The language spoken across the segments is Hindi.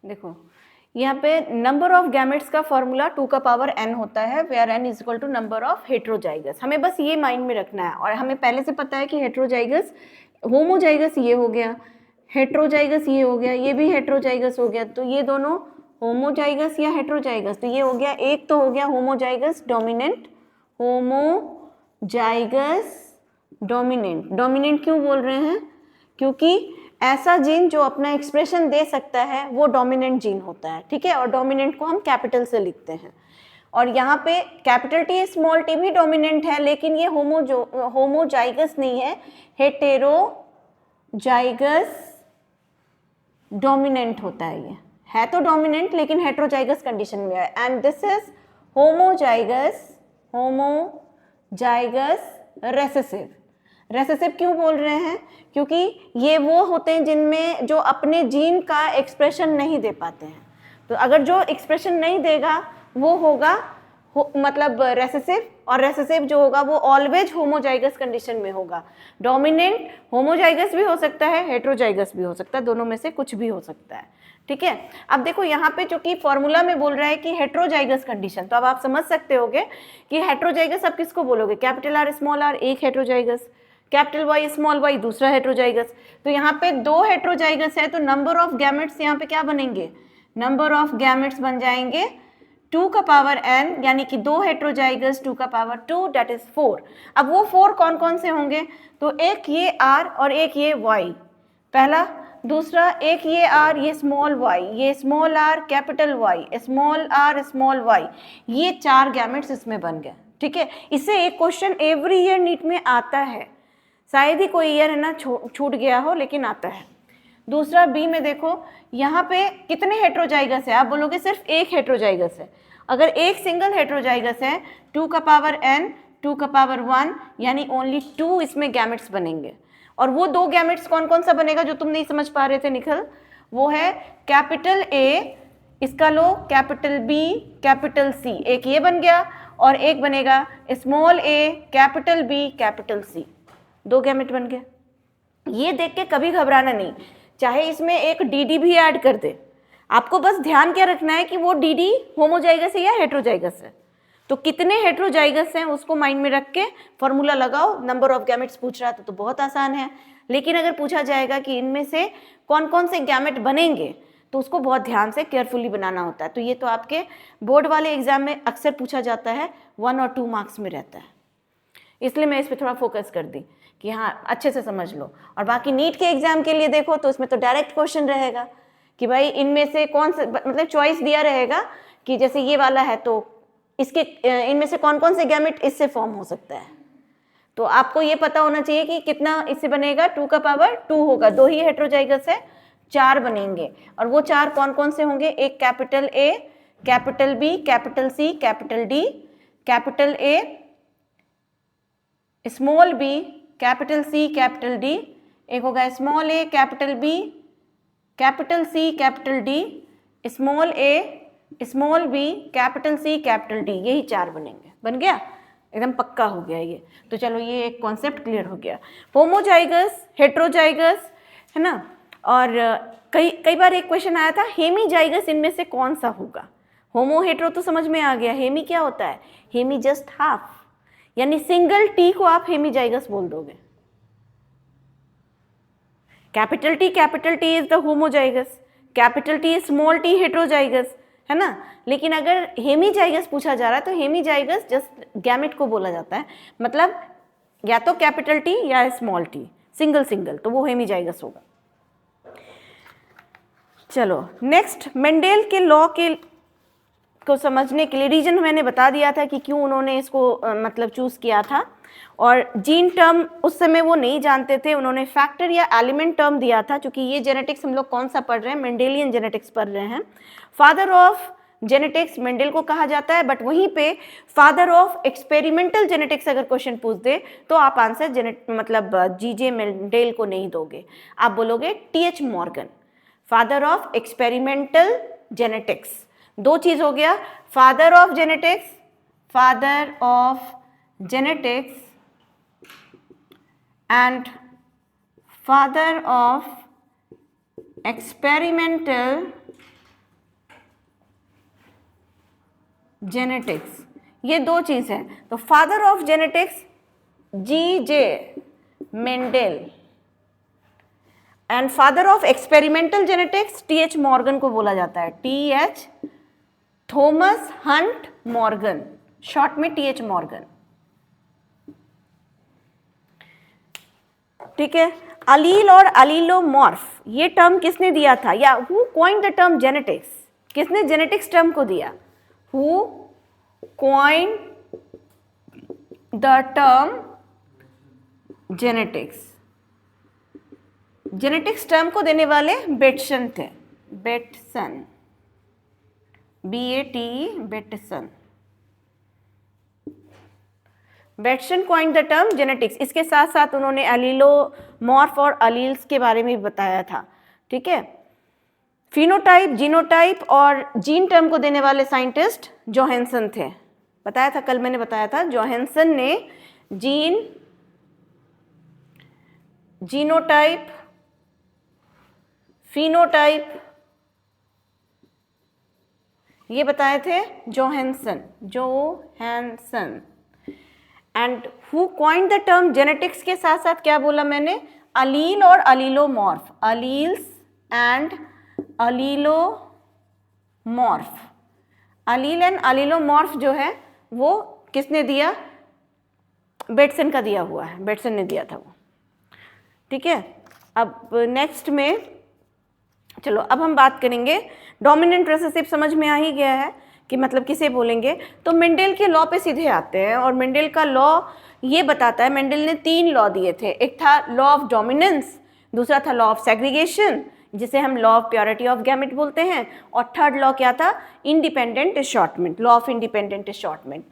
देखो यहाँ पे नंबर ऑफ गैमेट्स का फॉर्मूला 2 का पावर n होता है, where n is equal to number of heterozygous. हमें बस ये माइंड में रखना है, और हमें पहले से पता है कि हेट्रोजाइगस, होमोजाइगस ये हो गया, हेट्रोजाइगस ये हो गया, ये भी हेट्रोजाइगस हो गया, तो ये दोनों होमोजाइगस या हेट्रोजाइगस, तो ये हो गया, एक तो हो गया homozygous dominant, homozygous dominant. Dominant क्यों बोल रहे हैं? क्योंकि ऐसा जीन जो अपना एक्सप्रेशन दे सकता है वो डोमिनेंट जीन होता है, ठीक है, और डोमिनेंट को हम कैपिटल से लिखते हैं। और यहाँ पे कैपिटल टी स्मॉल टी भी डोमिनेंट है, लेकिन ये होमोजाइगस नहीं है, हेटेरोजाइगस डोमिनेंट होता है। ये है तो डोमिनेंट लेकिन हेटेरोजाइगस कंडीशन में है, and this is homozygous recessive. Recessive क्यों बोल रहे हैं? क्योंकि ये वो होते हैं जिनमें जो अपने जीन का एक्सप्रेशन नहीं दे पाते हैं। तो अगर जो एक्सप्रेशन नहीं देगा वो होगा मतलब रेसेसिव, और रेसेसिव जो होगा वो ऑलवेज होमोजाइगस कंडीशन में होगा। डोमिनेंट होमोजाइगस भी हो सकता है, हेटेरोजाइगस भी हो सकता है, दोनों में से कुछ भी हो सकता है, ठीक है। अब देखो यहाँ पे जो कि फॉर्मूला में बोल रहा है कि हेटेरोजाइगस कंडीशन, तो अब आप समझ सकते होगे कि हेटेरोजाइगस आप किसको बोलोगे? कैपिटल आर स्मॉल आर एक heterozygous, capital Y small Y दूसरा हेटेरोजाइगस। तो यहाँ पे दो हेटेरोजाइगस है, तो नंबर ऑफ गैमेट्स यहाँ पे क्या बनेंगे? नंबर ऑफ गैमेट्स बन जाएंगे 2 का पावर n, यानी कि दो हेटेरोजाइगस 2 का पावर 2, दैट इज 4। अब वो 4 कौन कौन से होंगे? तो एक ये r और एक ये y, पहला। दूसरा एक ये r, ये स्मॉल y, ये small r capital y, small r small y, ये 4 गैमेट्स इसमें बन गए, ठीक है। इससे एक क्वेश्चन एवरी ईयर नीट में आता है, शायद ही कोई ईयर है ना छूट गया हो, लेकिन आता है। दूसरा बी में देखो, यहाँ पे कितने हेटेरोजाइगस है? आप बोलोगे सिर्फ एक हेटेरोजाइगस है। अगर एक सिंगल हेटेरोजाइगस है, 2 का पावर n, 2 का पावर 1, यानी ओनली 2 इसमें गैमेट्स बनेंगे। और वो दो गैमेट्स कौन कौन सा बनेगा जो तुम नहीं समझ पा रहे थे निखिल? वो है कैपिटल A, इसका लो कैपिटल B, कैपिटल C, एक ये बन गया, और एक बनेगा small a capital B capital C, दो गैमेट बन गए। ये देख के कभी घबराना नहीं, चाहे इसमें एक dd भी ऐड कर दे, आपको बस ध्यान क्या रखना है कि वो dd होमोजाइगस है या हेटेरोजाइगस है। तो कितने हेटेरोजाइगस हैं उसको माइंड में रख के फॉर्मूला लगाओ। नंबर ऑफ गैमेट्स पूछ रहा था तो बहुत आसान है, लेकिन अगर पूछा जाएगा कि इनमें से कौन कौन से गैमेट बनेंगे तो उसको बहुत ध्यान से केयरफुली बनाना होता है। तो ये तो आपके बोर्ड वाले एग्जाम में अक्सर पूछा जाता है, 1 और 2 मार्क्स में रहता है, इसलिए मैं इस पर थोड़ा फोकस कर दी कि हाँ अच्छे से समझ लो। और बाकी नीट के एग्जाम के लिए देखो तो इसमें तो डायरेक्ट क्वेश्चन रहेगा कि भाई इनमें से कौन से, मतलब चॉइस दिया रहेगा कि जैसे ये वाला है तो इसके इनमें से कौन कौन से गैमेट इससे फॉर्म हो सकता है। तो आपको ये पता होना चाहिए कि कितना इससे बनेगा, 2 का पावर 2 होगा, दो ही हेटेरोजाइगस है, 4 बनेंगे। और वो 4 कौन कौन से होंगे? एक capital A, capital B, capital C, capital D, capital A, small b, capital C, capital D, एक होगा small a, capital B, capital C, capital D, small a, small b, capital C, capital D, यही 4 बनेंगे। बन गया? एकदम पक्का हो गया ये। तो चलो ये एक कॉन्सेप्ट क्लियर हो गया, होमोजाइगस, हेटेरोजाइगस, है ना। और कई बार एक क्वेश्चन आया था, हेमीजाइगस इनमें से कौन सा होगा? होमो हेटेरो तो समझ में आ गया, हेमी क्या होता है? हेमी जस्ट हाफ, यानी सिंगल टी को आप हेमीजाइगस बोल दोगे। Capital T is the homozygous, capital T small T heterozygous, है ना। लेकिन अगर हेमीजाइगस पूछा जा रहा है तो हेमीजाइगस जस्ट गैमेट को बोला जाता है, मतलब या तो कैपिटल टी या स्मॉल टी, सिंगल सिंगल, तो वो हेमीजाइगस होगा। चलो नेक्स्ट, मेंडेल के लॉ के को समझने के लिए रीजन मैंने बता दिया था कि क्यों उन्होंने इसको मतलब चूज किया था। और जीन टर्म उस समय वो नहीं जानते थे, उन्होंने फैक्टर या एलिमेंट टर्म दिया था, क्योंकि ये जेनेटिक्स हम लोग कौन सा पढ़ रहे हैं? मेंडेलियन जेनेटिक्स पढ़ रहे हैं। फादर ऑफ जेनेटिक्स मेंडेल को कहा जाता है, बट वहीं पे फादर ऑफ एक्सपेरिमेंटल जेनेटिक्स अगर क्वेश्चन पूछ दे तो आप आंसर मतलब जीजे मेंडेल को नहीं दोगे, आप बोलोगे TH Morgan. Father of experimental genetics, दो चीज हो गया, father of genetics, father of genetics and father of experimental genetics, ये दो चीज है। तो father of genetics G.J. Mendel and father of experimental genetics T.H. Morgan को बोला जाता है, T.H. Thomas Hunt Morgan, short में T.H. मॉर्गन। ठीक है, अलील और अलीलोमॉर्फ ये टर्म किसने दिया था, या who coined the term genetics, किसने जेनेटिक्स टर्म को दिया, who coined the term genetics. Genetics term को देने वाले बेटसन थे, Bateson, B-A-T-E, Bateson. Bateson coined the term genetics. इसके साथ साथ उन्होंने एलीलोमॉर्फ और अलील्स के बारे में भी बताया था। ठीक है, फिनोटाइप, जीनोटाइप और जीन टर्म को देने वाले साइंटिस्ट जोहानसन थे। बताया था, कल मैंने बताया था, जोहानसन ने जीन, जीनोटाइप, फिनोटाइप ये बताए थे Johansson, Johansson. And who coined the term genetics के साथ साथ क्या बोला मैंने, अलील और अलीलोमॉर्फ, अलील्स एंड अलीलोमॉर्फ। अलील एंड अलीलोमॉर्फ जो है वो किसने दिया, बेटसन का दिया हुआ है, बेटसन ने दिया था वो। ठीक है, अब नेक्स्ट में चलो अब हम बात करेंगे, डोमिनेंट रिसेसिव समझ में आ ही गया है कि मतलब किसे बोलेंगे। तो मेंडल के लॉ पे सीधे आते हैं, और मेंडल का लॉ ये बताता है, मेंडल ने 3 लॉ दिए थे, एक था लॉ ऑफ डोमिनेंस, दूसरा था लॉ ऑफ सेग्रीगेशन जिसे हम law of purity of gamete बोलते हैं, और थर्ड लॉ क्या था, independent assortment, law of independent assortment.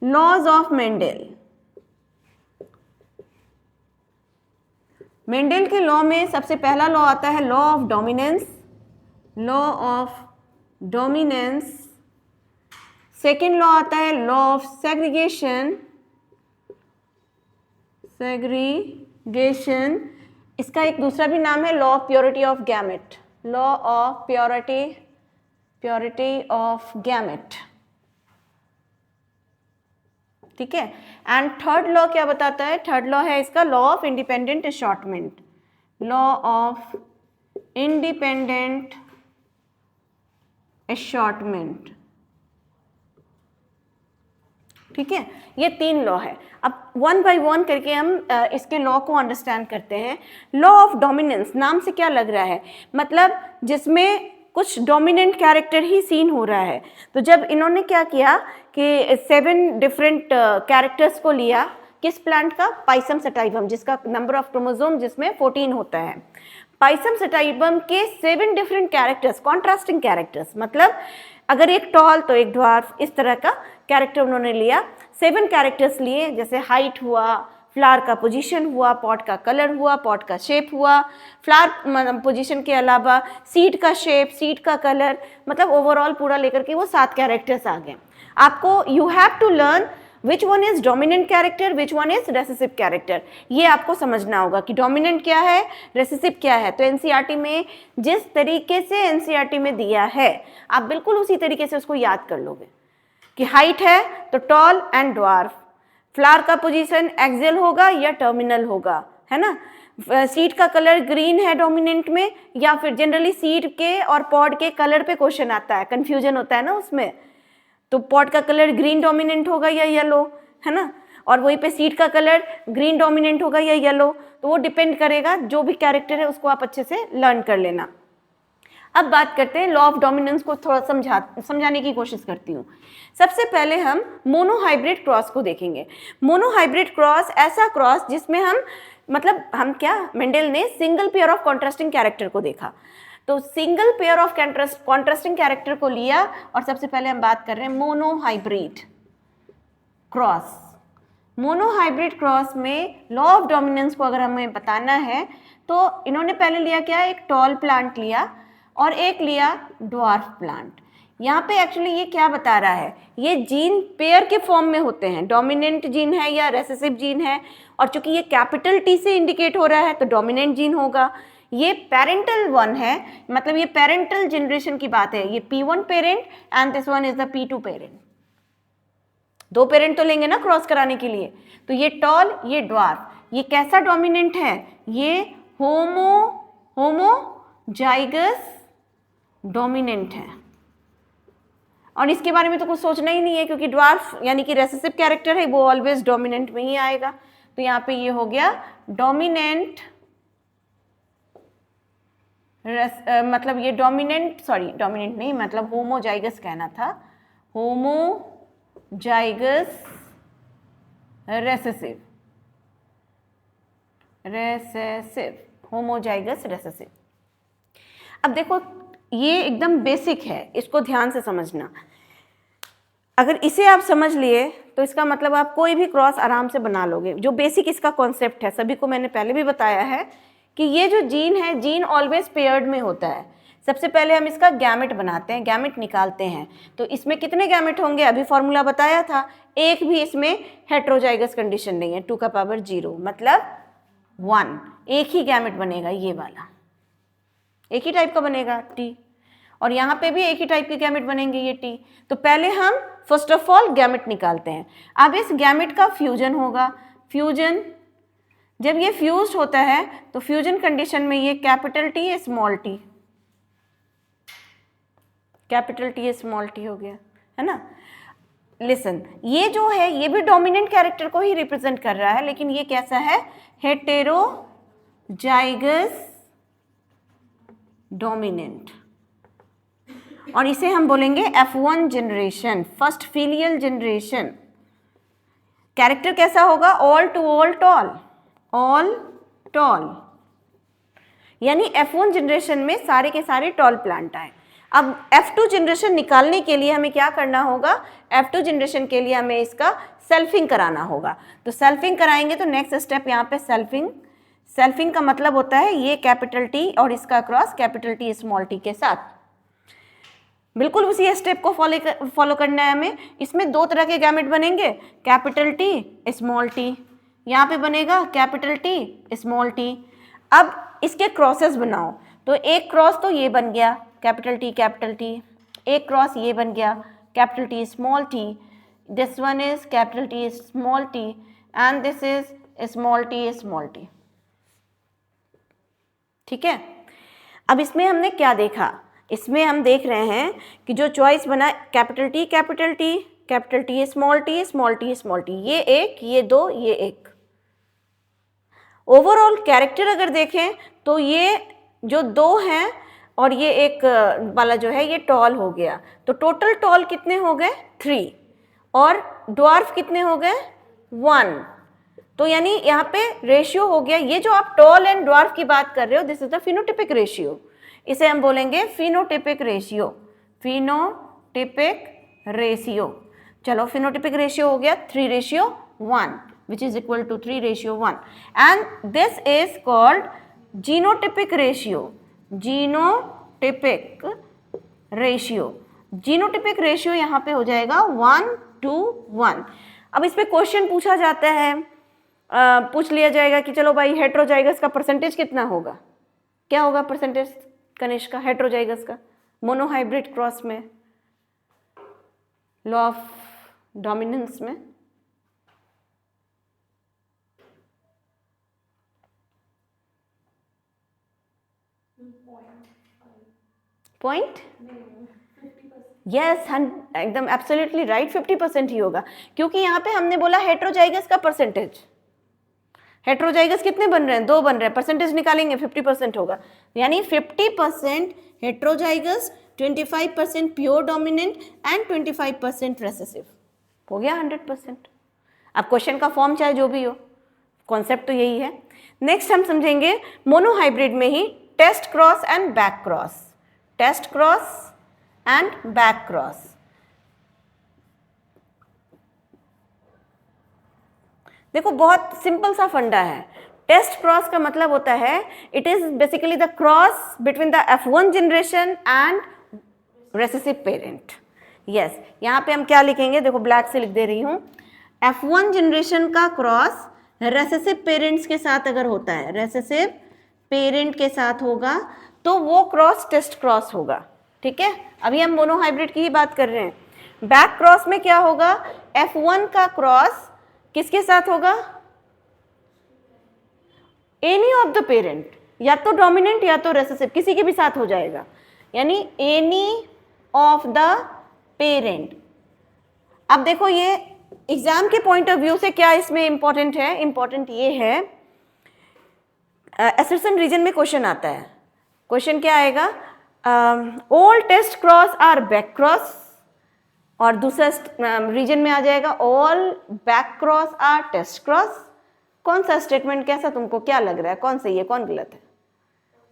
Laws of Mendel, Mendel के लॉ में सबसे पहला लॉ आता है law of dominance, law of dominance. Second law आता है लॉ ऑफ सेग्रीगेशन, सेग्रीगेशन। इसका एक दूसरा भी नाम है law of purity of gamete, law of purity of gamete. ठीक है, एंड थर्ड लॉ क्या बताता है, थर्ड लॉ है इसका law of independent assortment, law of independent assortment. ठीक है, ये 3 लॉ है। अब 1 बाय 1 करके हम इसके लॉ को अंडरस्टैंड करते हैं। लॉ ऑफ डोमिनेंस, नाम से क्या लग रहा है, मतलब जिसमें कुछ डोमिनेंट कैरेक्टर ही सीन हो रहा है। तो जब इन्होंने क्या किया कि 7 डिफरेंट कैरेक्टर्स को लिया, किस प्लांट का, पाइसम सटाइवम, जिसका नंबर ऑफ क्रोमोसोम जिसमें 14 होता है। पाइसम सटाइवम के 7 डिफरेंट कैरेक्टर्स, कॉन्ट्रास्टिंग कैरेक्टर्स, मतलब अगर एक टॉल तो एक ड्वार्फ, इस तरह का कैरेक्टर उन्होंने लिया। 7 कैरेक्टर्स लिए, जैसे हाइट हुआ, फ्लावर का पोजीशन हुआ, पॉट का कलर हुआ, पॉट का शेप हुआ, फ्लावर पोजीशन के अलावा सीड का शेप, सीड का कलर, मतलब ओवरऑल पूरा लेकर के वो 7 कैरेक्टर्स आ गए। आपको you have to learn which one is dominant character, which one is recessive character, ये आपको समझना होगा कि डोमिनेंट क्या है, रेसेसिव क्या है। तो एनसीईआरटी में जिस तरीके से एनसीईआरटी में दिया है, आप बिल्कुल उसी तरीके से उसको याद कर लोगे कि हाइट है तो टॉल एंड ड्वार्फ, फ्लावर का पोजीशन एक्सियल होगा या टर्मिनल होगा, है ना। सीड का कलर ग्रीन है डोमिनेंट में, या फिर जनरली सीड के और पॉड के कलर पे क्वेश्चन आता है, कंफ्यूजन होता है ना उसमें। तो पॉट का कलर ग्रीन डोमिनेंट होगा या येलो, है ना, और वहीं पे सीड का कलर ग्रीन डोमिनेंट होगा या येलो, तो वो डिपेंड करेगा, जो भी कैरेक्टर है उसको आप अच्छे से लर्न कर लेना। अब बात करते हैं लॉ ऑफ डोमिनेंस को, थोड़ा समझाने की कोशिश करती हूँ। सबसे पहले हम मोनोहाइब्रिड क्रॉस को देखेंगे। मोनोहाइब्रिड क्रॉस ऐसा क्रॉस जिसमें हम क्या, मेंडल ने single pair of contrasting character को देखा। तो single pair of contrasting character को लिया, और सबसे पहले हम बात कर रहे हैं मोनोहाइब्रिड क्रॉस। मोनोहाइब्रिड क्रॉस में लॉ ऑफ डोमिनेंस को अगर हमें बताना है तो इन्होंने पहले लिया क्या, एक टॉल प्लांट लिया और एक लिया ड्वार्फ प्लांट। यहाँ पे एक्चुअली ये क्या बता रहा है, ये जीन पेयर के फॉर्म में होते हैं, डोमिनेंट जीन है या रेसेसिव जीन है, और चूंकि ये कैपिटल T से इंडिकेट हो रहा है तो डोमिनेंट जीन होगा। ये पेरेंटल 1 है, मतलब ये पेरेंटल जनरेशन की बात है, ये P1 parent and this one is the P2 parent. 2 parent तो लेंगे ना क्रॉस कराने के लिए। तो ये टॉल, ये ड्वार्फ, ये कैसा डोमिनेंट है? ये होमोजाइगस डोमिनेंट है। और इसके बारे में तो कुछ सोचना ही नहीं है, क्योंकि ड्वार्फ यानी कि रेसेसिव कैरेक्टर है, वो ऑलवेज डोमिनेंट में ही आएगा। तो यहाँ पे ये हो गया डोमिनेंट, मतलब ये डोमिनेंट नहीं, मतलब होमोजाइगस कहना था, होमोजाइगस रेसेसिव, होमोजाइगस रेसेसिव। अब देखो ये एकदम बेसिक है, इसको ध्यान से समझना। अगर इसे आप समझ लिए तो इसका मतलब आप कोई भी क्रॉस आराम से बना लोगे। जो बेसिक इसका कॉन्सेप्ट है, सभी को मैंने पहले भी बताया है कि ये जो जीन है, जीन ऑलवेज पेयर्ड में होता है। सबसे पहले हम इसका गैमेट बनाते हैं, गैमेट निकालते हैं। तो इसमें कितने गैमेट होंगे? अभी फॉर्मूला बताया था, एक भी इसमें हेट्रोजाइगस कंडीशन नहीं है, 2 का पावर 0 मतलब 1, एक ही गैमेट बनेगा, ये वाला एक ही टाइप का बनेगा T, और यहाँ पे भी एक ही टाइप के गैमेट बनेंगे, ये T। तो पहले हम फर्स्ट ऑफ ऑल गैमेट निकालते हैं। अब इस गैमेट का फ्यूजन होगा। फ्यूजन, जब ये फ्यूज्ड होता है तो फ्यूजन कंडीशन में ये capital T small t, capital T small t हो गया, है ना। लिसन, ये जो है ये भी डोमिनेंट कैरेक्टर को ही रिप्रेजेंट कर रहा है, लेकिन ये कैसा है? हेटेरोजाइगस डोमिनेंट, और इसे हम बोलेंगे F1 generation, first filial generation. Character कैसा होगा? All to all tall, all tall, यानी F1 जनरेशन में सारे के सारे टॉल प्लांट आए। अब F2 जनरेशन निकालने के लिए हमें क्या करना होगा? F2 जनरेशन के लिए हमें इसका सेल्फिंग कराना होगा। तो सेल्फिंग कराएंगे तो नेक्स्ट स्टेप यहाँ पे सेल्फिंग। सेल्फिंग का मतलब होता है ये कैपिटल T और इसका cross capital T small t के साथ। बिल्कुल उसी स्टेप को फॉलो करना है हमें। इसमें 2 तरह के गैमेट बनेंगे, कैपिटल T स्मॉल t, यहाँ पे बनेगा कैपिटल T स्मॉल t। अब इसके क्रॉसेस बनाओ, तो एक क्रॉस तो ये बन गया कैपिटल T, एक क्रॉस ये बन गया capital T small t, this one is capital T small t and this is small t। ठीक है। अब इसमें हमने क्या देखा? इसमें हम देख रहे हैं कि जो चॉइस बना कैपिटल T स्मॉल t, ये एक, ये 2, ये एक। ओवरऑल कैरेक्टर अगर देखें तो ये जो 2 हैं और ये एक वाला जो है ये टॉल हो गया, तो टोटल टॉल कितने हो गए? 3, और ड्वार्फ कितने हो गए? 1। तो यानी यहाँ पे रेशियो हो गया, ये जो आप टॉल एंड ड्वार्फ की बात कर रहे हो, this is the phenotypic ratio. इसे हम बोलेंगे फिनोटिपिक रेशियो, चलो फिनोटिपिक रेशियो हो गया 3:1 which is equal to 3:1, and this is called genotypic ratio, genotypic ratio यहाँ पे हो जाएगा 1:1। अब इस पे क्वेश्चन पूछा जाता है, पूछ लिया जाएगा कि चलो भाई हेट्रोजाइगस का परसेंटेज कितना होगा? क्या होगा परसेंटेज कनिष्क का हेट्रोजाइगस का मोनोहाइब्रिड क्रॉस में, लॉ ऑफ डोमिनेंस में? पॉइंट, यस, एकदम एब्सोल्युटली राइट, 50% ही होगा, क्योंकि यहाँ पे हमने बोला हेट्रोजाइगस का परसेंटेज। हेट्रोजाइगस कितने बन रहे हैं? 2 बन रहे हैं, परसेंटेज निकालेंगे 50% होगा, यानी 50% heterozygous, 25% pure dominant and 25% recessive, हो गया 100%। अब क्वेश्चन का फॉर्म चाहे जो भी हो, कॉन्सेप्ट तो यही है। नेक्स्ट हम समझेंगे मोनोहाइब्रिड में ही test cross and back cross, test cross and back cross. देखो बहुत सिंपल सा फंडा है। टेस्ट क्रॉस का मतलब होता है it is basically the cross between the F1 generation and recessive parent. Yes, यहाँ पे हम क्या लिखेंगे? देखो ब्लैक से लिख दे रही हूँ, F1 जनरेशन का क्रॉस रेसेसिव पेरेंट्स के साथ अगर होता है, रेसेसिव पेरेंट के साथ होगा तो वो क्रॉस टेस्ट क्रॉस होगा। ठीक है, अभी हम मोनोहाइब्रिड की ही बात कर रहे हैं। बैक क्रॉस में क्या होगा, F1 का क्रॉस किसके साथ होगा, एनी ऑफ द पेरेंट, या तो डोमिनेंट या तो रेसेसिव, किसी के भी साथ हो जाएगा, यानी एनी ऑफ द पेरेंट। अब देखो ये एग्जाम के पॉइंट ऑफ व्यू से क्या इसमें इंपॉर्टेंट है, इंपॉर्टेंट ये है, असर्शन रीजन में क्वेश्चन आता है, क्वेश्चन क्या आएगा, all test cross are back cross, और दूसरा रीजन में आ जाएगा all back cross are test cross. कौन सा स्टेटमेंट, कैसा तुमको क्या लग रहा है, कौन सही है कौन गलत है?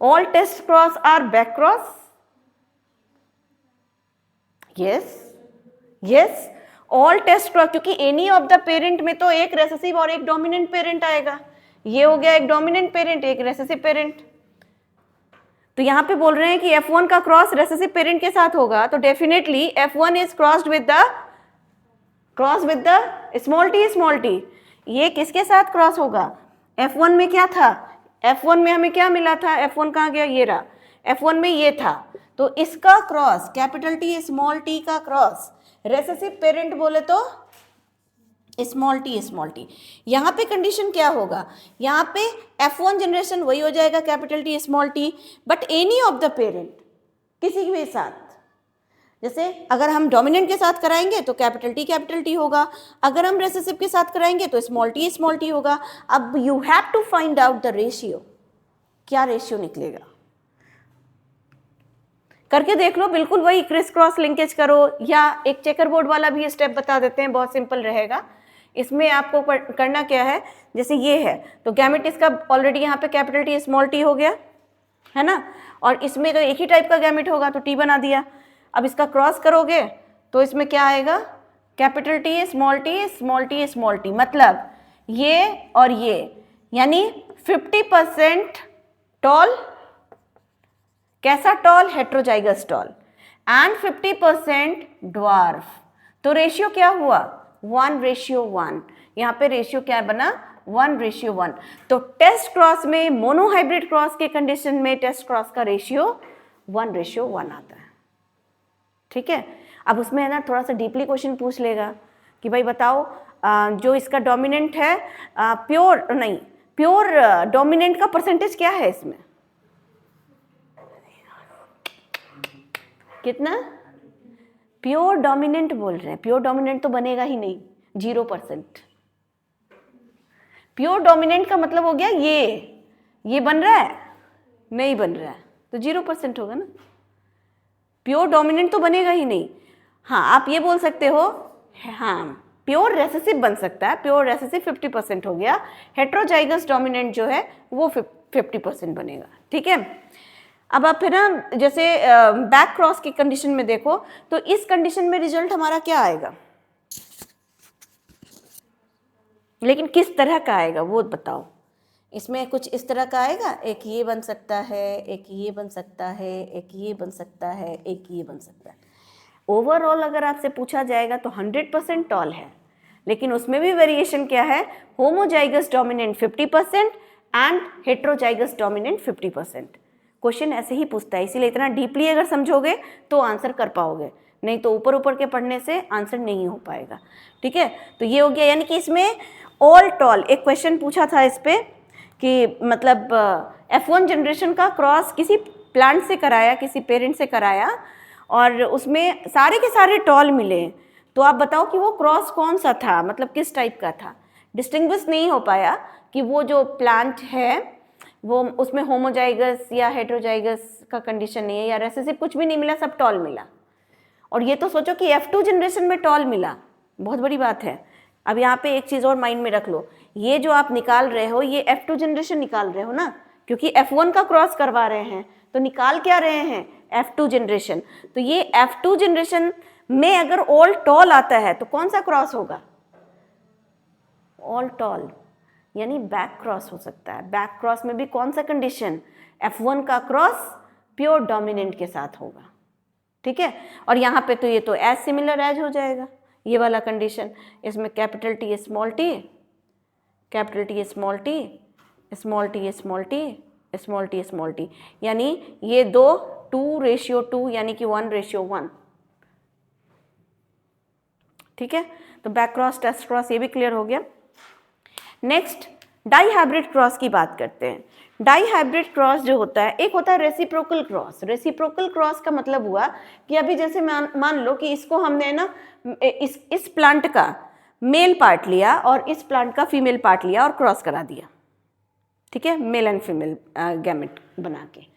All test cross are back cross, yes yes, all test cross, क्योंकि एनी ऑफ द पेरेंट में तो एक रेसेसिव और एक डोमिनेंट पेरेंट आएगा, ये हो गया एक डोमिनेंट पेरेंट एक रेसेसिव पेरेंट। तो यहां पे बोल रहे हैं कि F1 का क्रॉस रेसेसिव पेरेंट के साथ होगा, तो definitely F1 is crossed with the small t। ये किसके साथ क्रॉस होगा, F1 में क्या था, F1 में हमें क्या मिला था, F1 कहाँ गया, ये रहा, F1 में ये था, तो इसका cross capital T small t का क्रॉस रेसेसिव पेरेंट बोले तो स्मॉल t। यहाँ पे कंडीशन क्या होगा, यहाँ पे F1 जनरेशन वही हो जाएगा capital T small t, but any of the parent, किसी के साथ, जैसे अगर हम डोमिनेंट के साथ कराएंगे तो कैपिटल T होगा, अगर हम रेसेसिव के साथ कराएंगे तो स्मॉल t होगा। अब you have to find out the ratio, क्या रेशियो निकलेगा, करके देख लो, बिल्कुल वही क्रिस क्रॉस लिंकेज करो, या एक चेकर बोर्ड वाला भी स्टेप बता देते हैं, बहुत सिंपल रहेगा। इसमें आपको करना क्या है, जैसे ये है तो गैमेट इसका ऑलरेडी यहाँ पे कैपिटल T स्मॉल t हो गया है ना, और इसमें तो एक ही टाइप का गैमेट होगा तो T बना दिया। अब इसका क्रॉस करोगे तो इसमें क्या आएगा, कैपिटल T स्मॉल t, मतलब ये और ये, यानी 50% टॉल, कैसा tall, heterozygous tall, and 50% dwarf. तो रेशियो क्या हुआ, 1:1। यहाँ पे रेशियो क्या बना, 1:1। तो टेस्ट क्रॉस में, मोनोहाइब्रिड क्रॉस के कंडीशन में टेस्ट क्रॉस का रेशियो 1:1 आता है, ठीक है। अब उसमें है ना थोड़ा सा डीपली क्वेश्चन पूछ लेगा कि भाई बताओ जो इसका डोमिनेंट है, प्योर डोमिनेंट का परसेंटेज क्या है इसमें, कितना, प्योर डोमिनेंट बोल रहे हैं, प्योर डोमिनेंट तो बनेगा ही नहीं, 0%। प्योर डोमिनेंट का मतलब हो गया ये बन रहा है, नहीं बन रहा है, तो 0% होगा ना, प्योर डोमिनेंट तो बनेगा ही नहीं। हाँ आप ये बोल सकते हो, हाँ प्योर रेसेसिव बन सकता है, प्योर रेसेसिव 50% हो गया, हेट्रोजाइगस डोमिनेंट जो है वो 50% बनेगा, ठीक है। अब आप फिर ना जैसे बैक क्रॉस की कंडीशन में देखो, तो इस कंडीशन में रिजल्ट हमारा क्या आएगा, लेकिन किस तरह का आएगा वो बताओ। इसमें कुछ इस तरह का आएगा, एक ये बन सकता है, एक ये बन सकता है, एक ये बन सकता है, एक ये बन सकता है। ओवरऑल अगर आपसे पूछा जाएगा तो 100% टॉल है, लेकिन उसमें भी वेरिएशन क्या है, homozygous dominant 50% and heterozygous dominant 50%। Question ऐसे ही पूछता है, इसीलिए इतना डीपली अगर समझोगे तो आंसर कर पाओगे, नहीं तो ऊपर ऊपर के पढ़ने से आंसर नहीं हो पाएगा, ठीक है। तो ये हो गया, यानी कि इसमें ऑल टॉल, एक क्वेश्चन पूछा था इस पे कि मतलब F1 जनरेशन का क्रॉस किसी प्लांट से कराया, किसी पेरेंट से कराया, और उसमें सारे के सारे टॉल मिले, तो आप बताओ कि वो क्रॉस कौन सा था, मतलब किस टाइप का था। डिस्टिंग्विश नहीं हो पाया कि वो जो प्लांट है वो उसमें होमोजाइगस या हेट्रोजाइगस का कंडीशन नहीं है, या रेसेसिव कुछ भी नहीं मिला, सब टॉल मिला। और ये तो सोचो कि F2 जनरेशन में टॉल मिला, बहुत बड़ी बात है। अब यहाँ पे एक चीज़ और माइंड में रख लो, ये जो आप निकाल रहे हो ये F2 जनरेशन निकाल रहे हो ना, क्योंकि F1 का क्रॉस करवा रहे हैं, तो निकाल क्या रहे हैं, F2 जनरेशन। तो ये F2 जनरेशन में अगर ऑल टॉल आता है तो कौन सा क्रॉस होगा, ऑल टॉल, यानी बैक क्रॉस हो सकता है। बैक क्रॉस में भी कौन सा कंडीशन, F1 का क्रॉस प्योर डोमिनेंट के साथ होगा, ठीक है। और यहाँ पे तो ये तो एज सिमिलर एज हो जाएगा, ये वाला कंडीशन। इसमें capital T small t, capital T small t, small t small t, small t small t, यानी ये दो 2:2 यानी कि 1:1, ठीक है, तो बैक क्रॉस, टेस्ट क्रॉस, ये भी क्लियर हो गया। नेक्स्ट डाई हाइब्रिड क्रॉस की बात करते हैं। डाई हाइब्रिड क्रॉस जो होता है, एक होता है रेसिप्रोकल क्रॉस। रेसिप्रोकल क्रॉस का मतलब हुआ कि अभी जैसे मान लो कि इसको हमने ना इस प्लांट का मेल पार्ट लिया और इस प्लांट का फीमेल पार्ट लिया और क्रॉस करा दिया, ठीक है, मेल एंड फीमेल गैमेट बना के।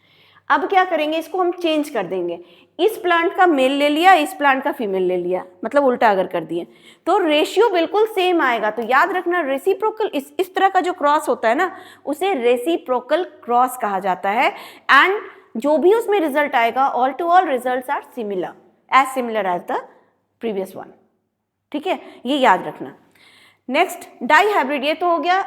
अब क्या करेंगे, इसको हम चेंज कर देंगे, इस प्लांट का मेल ले लिया, इस प्लांट का फीमेल ले लिया, मतलब उल्टा अगर कर दिए तो रेशियो बिल्कुल सेम आएगा। तो याद रखना रेसिप्रोकल, इस तरह का जो क्रॉस होता है ना, उसे रेसिप्रोकल क्रॉस कहा जाता है। एंड जो भी उसमें रिजल्ट आएगा, all to all results are similar, as similar as the previous one, ठीक है, ये याद रखना। नेक्स्ट डाई हाइब्रिड, ये तो हो गया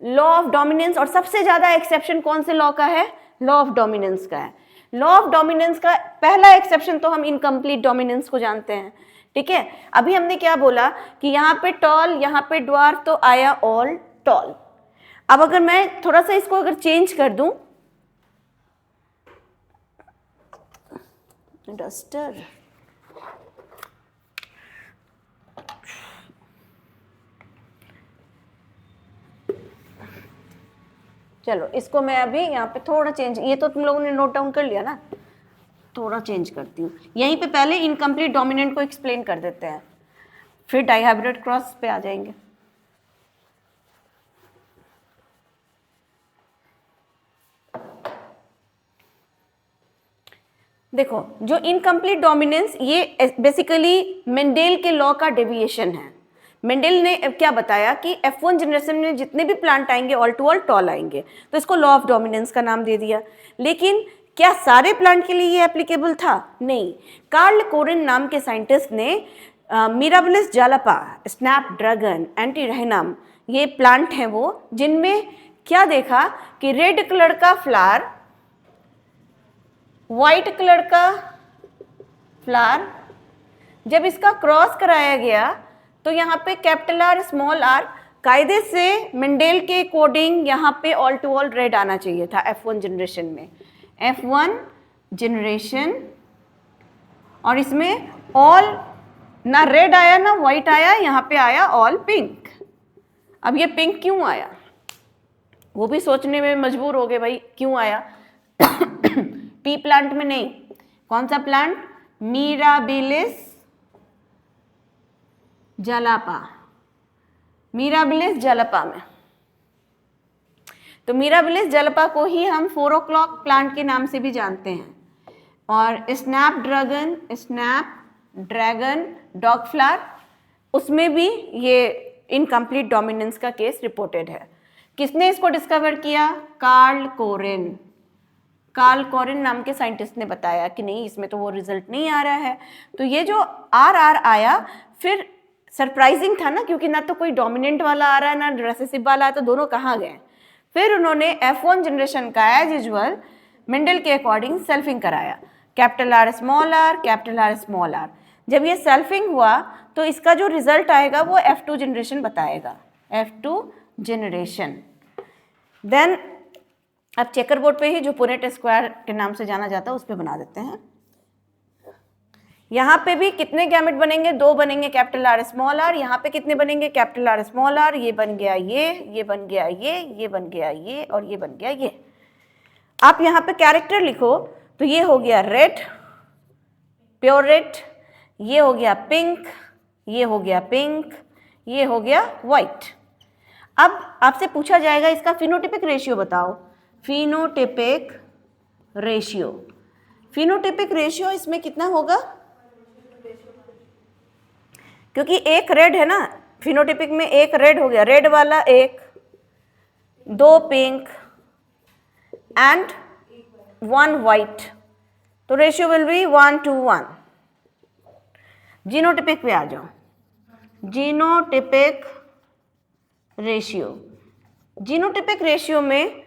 लॉ ऑफ डोमिनेंस। और सबसे ज्यादा एक्सेप्शन कौन से लॉ का है? लॉ ऑफ डोमिनेंस का है। लॉ ऑफ डोमिनेंस का पहला एक्सेप्शन तो हम इनकम्प्लीट डोमिनेंस को जानते हैं, ठीक है। अभी हमने क्या बोला कि यहाँ पे टॉल, यहाँ पे ड्वार्फ, तो आया ऑल टॉल। अब अगर मैं थोड़ा सा इसको अगर चेंज कर दूं, डस्टर, चलो इसको मैं अभी यहाँ पे थोड़ा चेंज, ये तो तुम लोगों ने नोट डाउन कर लिया ना, थोड़ा चेंज करती हूँ। यहीं पे पहले इनकम्प्लीट डोमिनेंट को एक्सप्लेन कर देते हैं, फिर डाइहाइब्रिड क्रॉस पे आ जाएंगे। देखो, जो इनकम्प्लीट डोमिनेंस, ये बेसिकली मेंडेल के लॉ का डेविएशन है। मेंडेल ने क्या बताया कि F1 जनरेशन में जितने भी प्लांट आएंगे ऑल टू ऑल टॉल आएंगे, तो इसको लॉ ऑफ डोमिनेंस का नाम दे दिया। लेकिन क्या सारे प्लांट के लिए ये एप्लीकेबल था? नहीं। कार्ल कोरेन नाम के साइंटिस्ट ने मिराबिलिस जालापा, स्नैपड्रैगन, एंटीरहिनम, ये प्लांट हैं वो, जिनमें क्या देखा कि रेड कलर का फ्लावर, व्हाइट कलर का फ्लावर, जब इसका क्रॉस कराया गया तो यहाँ पे कैपिटल आर स्मॉल आर, कायदे से मेंडेल के अकॉर्डिंग यहाँ पे ऑल टू ऑल रेड आना चाहिए था F1 जनरेशन में, F1 जनरेशन, और इसमें ऑल ना रेड आया ना व्हाइट आया, यहाँ पे आया ऑल पिंक। अब ये पिंक क्यों आया, वो भी सोचने में मजबूर हो गए, भाई क्यों आया? पी प्लांट में नहीं, कौन सा प्लांट? मिराबिलिस जालापा, मिराबिलिस जालापा में। तो मिराबिलिस जालापा को ही हम 4 o'clock प्लांट के नाम से भी जानते हैं। और स्नैपड्रैगन डॉग फ्लावर, उसमें भी ये इनकम्प्लीट डोमिनेंस का केस रिपोर्टेड है। किसने इसको डिस्कवर किया? कार्ल कोरेन। कार्ल कोरेन नाम के साइंटिस्ट ने बताया कि नहीं, इसमें तो वो रिजल्ट नहीं आ रहा है। तो ये जो आर आया, फिर सरप्राइजिंग था ना, क्योंकि ना तो कोई डोमिनेंट वाला आ रहा है ना रिसेसिव वाला है, तो दोनों कहाँ गए? फिर उन्होंने F1 जनरेशन का एज यूजुअल मेंडल के अकॉर्डिंग सेल्फिंग कराया, capital R small r, capital R small r. जब ये सेल्फिंग हुआ तो इसका जो रिजल्ट आएगा वो F2 जनरेशन बताएगा, F2 जनरेशन। देन अब चेकर बोर्ड पे ही जो पुनेट स्क्वायर के नाम से जाना जाता है उस पर बना देते हैं। यहाँ पे भी कितने गैमेट बनेंगे? 2 बनेंगे, कैपिटल आर स्मॉल आर। यहाँ पे कितने बनेंगे? Capital R small r. ये बन गया ये बन गया ये बन गया ये, और ये बन गया ये। आप यहाँ पे कैरेक्टर लिखो तो ये हो गया रेड, प्योर रेड, ये हो गया पिंक, ये हो गया पिंक, ये हो गया व्हाइट। अब आपसे पूछा जाएगा इसका फिनोटिपिक रेशियो बताओ। फिनोटिपिक रेशियो, फिनोटिपिक रेशियो इसमें कितना होगा? क्योंकि एक रेड है ना, फिनोटिपिक में एक रेड हो गया, रेड वाला एक, 2 पिंक एंड 1 व्हाइट, तो रेशियो विल बी 1:1। जीनोटिपिक पे आ जाओ। जीनोटिपिक रेशियो, जीनोटिपिक रेशियो में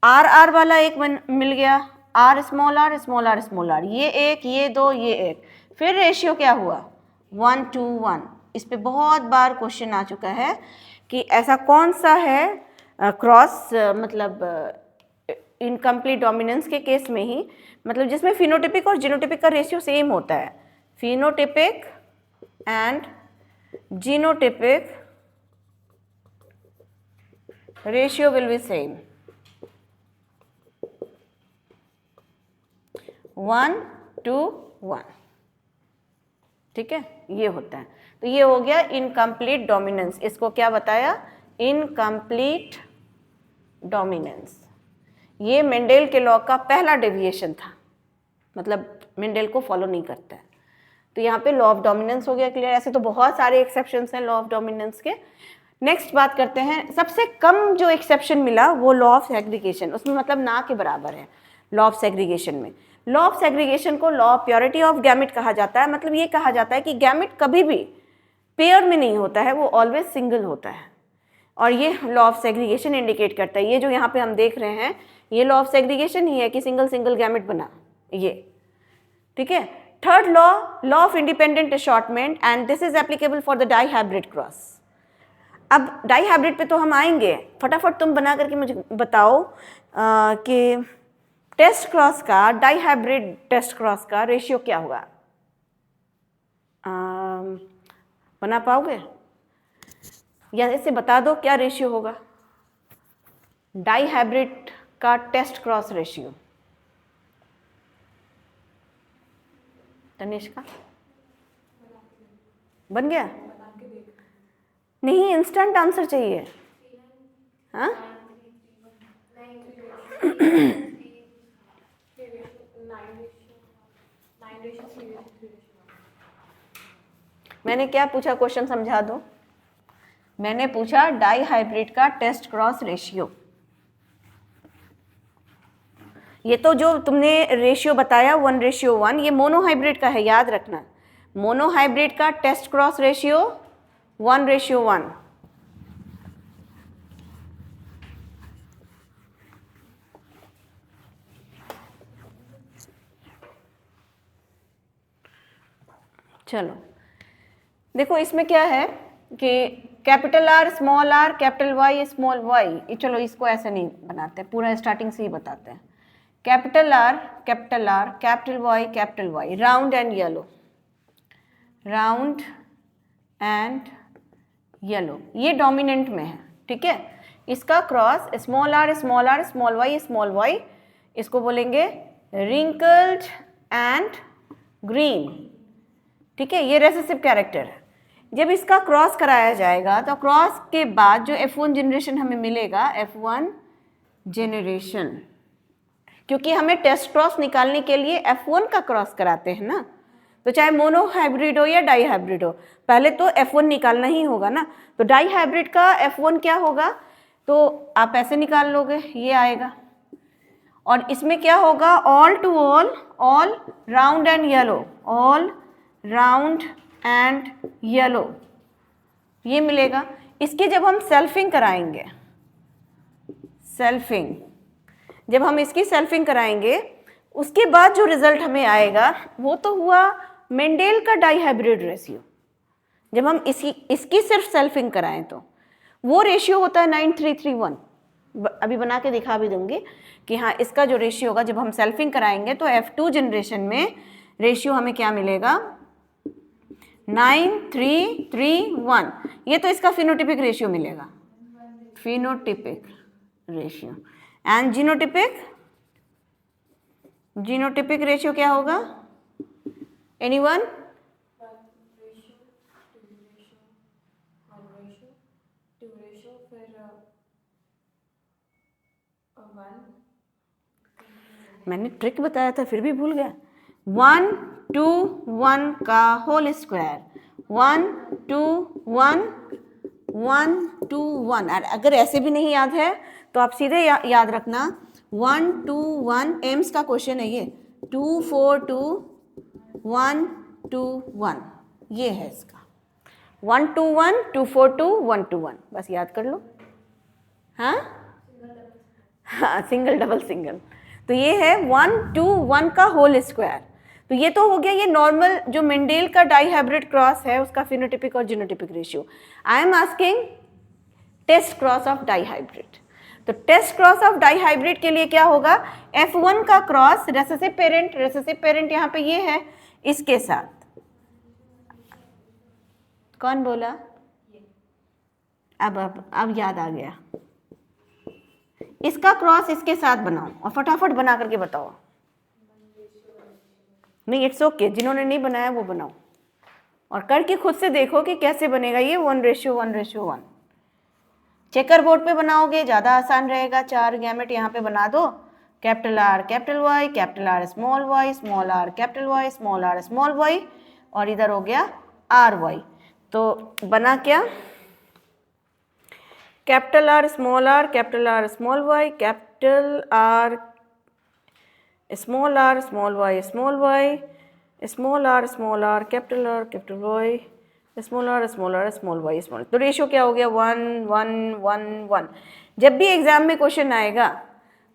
आर वाला एक मिल गया, R small r small r small r, ये एक, ये 2, ये एक, फिर रेशियो क्या हुआ? 1:1। इस पे बहुत बार क्वेश्चन आ चुका है कि ऐसा कौन सा है क्रॉस, मतलब इनकम्प्लीट डोमिनेंस के केस में ही, मतलब जिसमें फिनोटिपिक और जीनोटिपिक का रेशियो सेम होता है। Phenotypic and genotypic ratio will be same 1:1। ठीक है, ये होता है। तो ये हो गया इनकम्प्लीट डोमिनेंस। इसको क्या बताया? Incomplete dominance. ये मेंडेल के लॉ का पहला डेविएशन था, मतलब मेंडेल को फॉलो नहीं करता है। तो यहाँ पे लॉ ऑफ डोमिनेंस हो गया क्लियर। ऐसे तो बहुत सारे एक्सेप्शंस हैं लॉ ऑफ डोमिनेंस के। नेक्स्ट बात करते हैं, सबसे कम जो एक्सेप्शन मिला वो लॉ ऑफ सेग्रीगेशन, उसमें मतलब ना के बराबर है लॉ ऑफ सेग्रीगेशन में। लॉ ऑफ सेग्रीगेशन को law of purity of gamete कहा जाता है। मतलब ये कहा जाता है कि गैमेट कभी भी पेयर में नहीं होता है, वो ऑलवेज सिंगल होता है। और ये लॉ ऑफ सेग्रीगेशन इंडिकेट करता है। ये जो यहाँ पे हम देख रहे हैं ये लॉ ऑफ सेग्रीगेशन ही है कि सिंगल सिंगल गैमेट बना ये। ठीक है। Third law, law of independent assortment, and this is applicable for the dihybrid cross. अब डाई हाइब्रिड पे तो हम आएंगे, फटाफट तुम बना करके मुझे बताओ कि टेस्ट क्रॉस का, डाई हाइब्रिड टेस्ट क्रॉस का रेशियो क्या होगा? बना पाओगे या ऐसे बता दो क्या रेशियो होगा डाई हाइब्रिड का टेस्ट क्रॉस रेशियो? तनिष्का बन गया? नहीं, इंस्टेंट आंसर चाहिए। हाँ मैंने क्या पूछा, क्वेश्चन समझा दो। मैंने पूछा डाई हाइब्रिड का टेस्ट क्रॉस रेशियो। ये तो जो तुमने रेशियो बताया 1:1, ये मोनोहाइब्रिड का है, याद रखना। मोनोहाइब्रिड का टेस्ट क्रॉस रेशियो 1:1। चलो देखो इसमें क्या है कि capital R small r capital Y small y, चलो इसको ऐसे नहीं बनाते, पूरा स्टार्टिंग से ही बताते हैं। Capital R capital Y, round and yellow, round and yellow, ये डोमिनेंट में है। ठीक है। इसका cross small r small y, इसको बोलेंगे रिंकल्ड एंड ग्रीन। ठीक है, ये रेसेसिव कैरेक्टर है। जब इसका क्रॉस कराया जाएगा तो क्रॉस के बाद जो F1 जनरेशन हमें मिलेगा, F1 जनरेशन, क्योंकि हमें टेस्ट क्रॉस निकालने के लिए F1 का क्रॉस कराते हैं ना, तो चाहे मोनो हाइब्रिड हो या डाई हाइब्रिड हो, पहले तो F1 निकालना ही होगा ना। तो डाई हाइब्रिड का F1 क्या होगा, तो आप ऐसे निकाल लोगे, ये आएगा। और इसमें क्या होगा, all to all, all round and yellow, all round and yellow, ये मिलेगा। इसकी जब हम सेल्फिंग कराएंगे, सेल्फिंग, जब हम इसकी सेल्फिंग कराएंगे उसके बाद जो रिजल्ट हमें आएगा वो तो हुआ मेंडेल का डाई हाइब्रिड रेशियो। जब हम इसकी सिर्फ सेल्फिंग कराएं तो वो रेशियो होता है 9331। अभी बना के दिखा भी दूंगी कि हाँ इसका जो रेशियो होगा जब हम सेल्फिंग कराएंगे तो F2 जनरेशन में रेशियो हमें क्या मिलेगा, 9331। ये तो इसका फिनोटिपिक रेशियो मिलेगा, phenotypic ratio. And genotypic ratio क्या होगा, एनीवन? मैंने ट्रिक बताया था फिर भी भूल गया। 1 2 1 का होल स्क्वायर, 1 2 1 1 2 1। और अगर ऐसे भी नहीं याद है तो आप सीधे याद रखना 1 2 1, एम्स का क्वेश्चन है ये, 2 4 2 1 2 1, ये है इसका 1 2 1 2 4 2 1 2 1, बस याद कर लो। हाँ हाँ, सिंगल डबल सिंगल, तो ये है 1 2 1 का होल स्क्वायर। तो ये तो हो गया ये नॉर्मल जो मेंडेल का डाई हाइब्रिड क्रॉस है उसका फिनोटिपिक और genotypic ratio. I am asking test cross of dihybrid. तो test cross of dihybrid के लिए क्या होगा, F1 का क्रॉस रेसेसिव पेरेंट यहाँ पे ये है, इसके साथ कौन बोला? अब याद आ गया। इसका क्रॉस इसके साथ बनाओ और फटाफट बना करके बताओ। नहीं, इट्स ओके, जिन्होंने नहीं बनाया वो बनाओ और करके खुद से देखो कि कैसे बनेगा ये 1:1:1। चेकर बोर्ड पे बनाओगे ज़्यादा आसान रहेगा। 4 गैमेट यहाँ पे बना दो, capital R capital Y, capital R small y, small r capital Y, small r small y, और इधर हो गया आर वाई। तो बना क्या? Capital R small y, capital R small y, small r small y, small r capital Y, small r small y small. तो रेशियो क्या हो गया? 1 1 1 1। जब भी एग्जाम में क्वेश्चन आएगा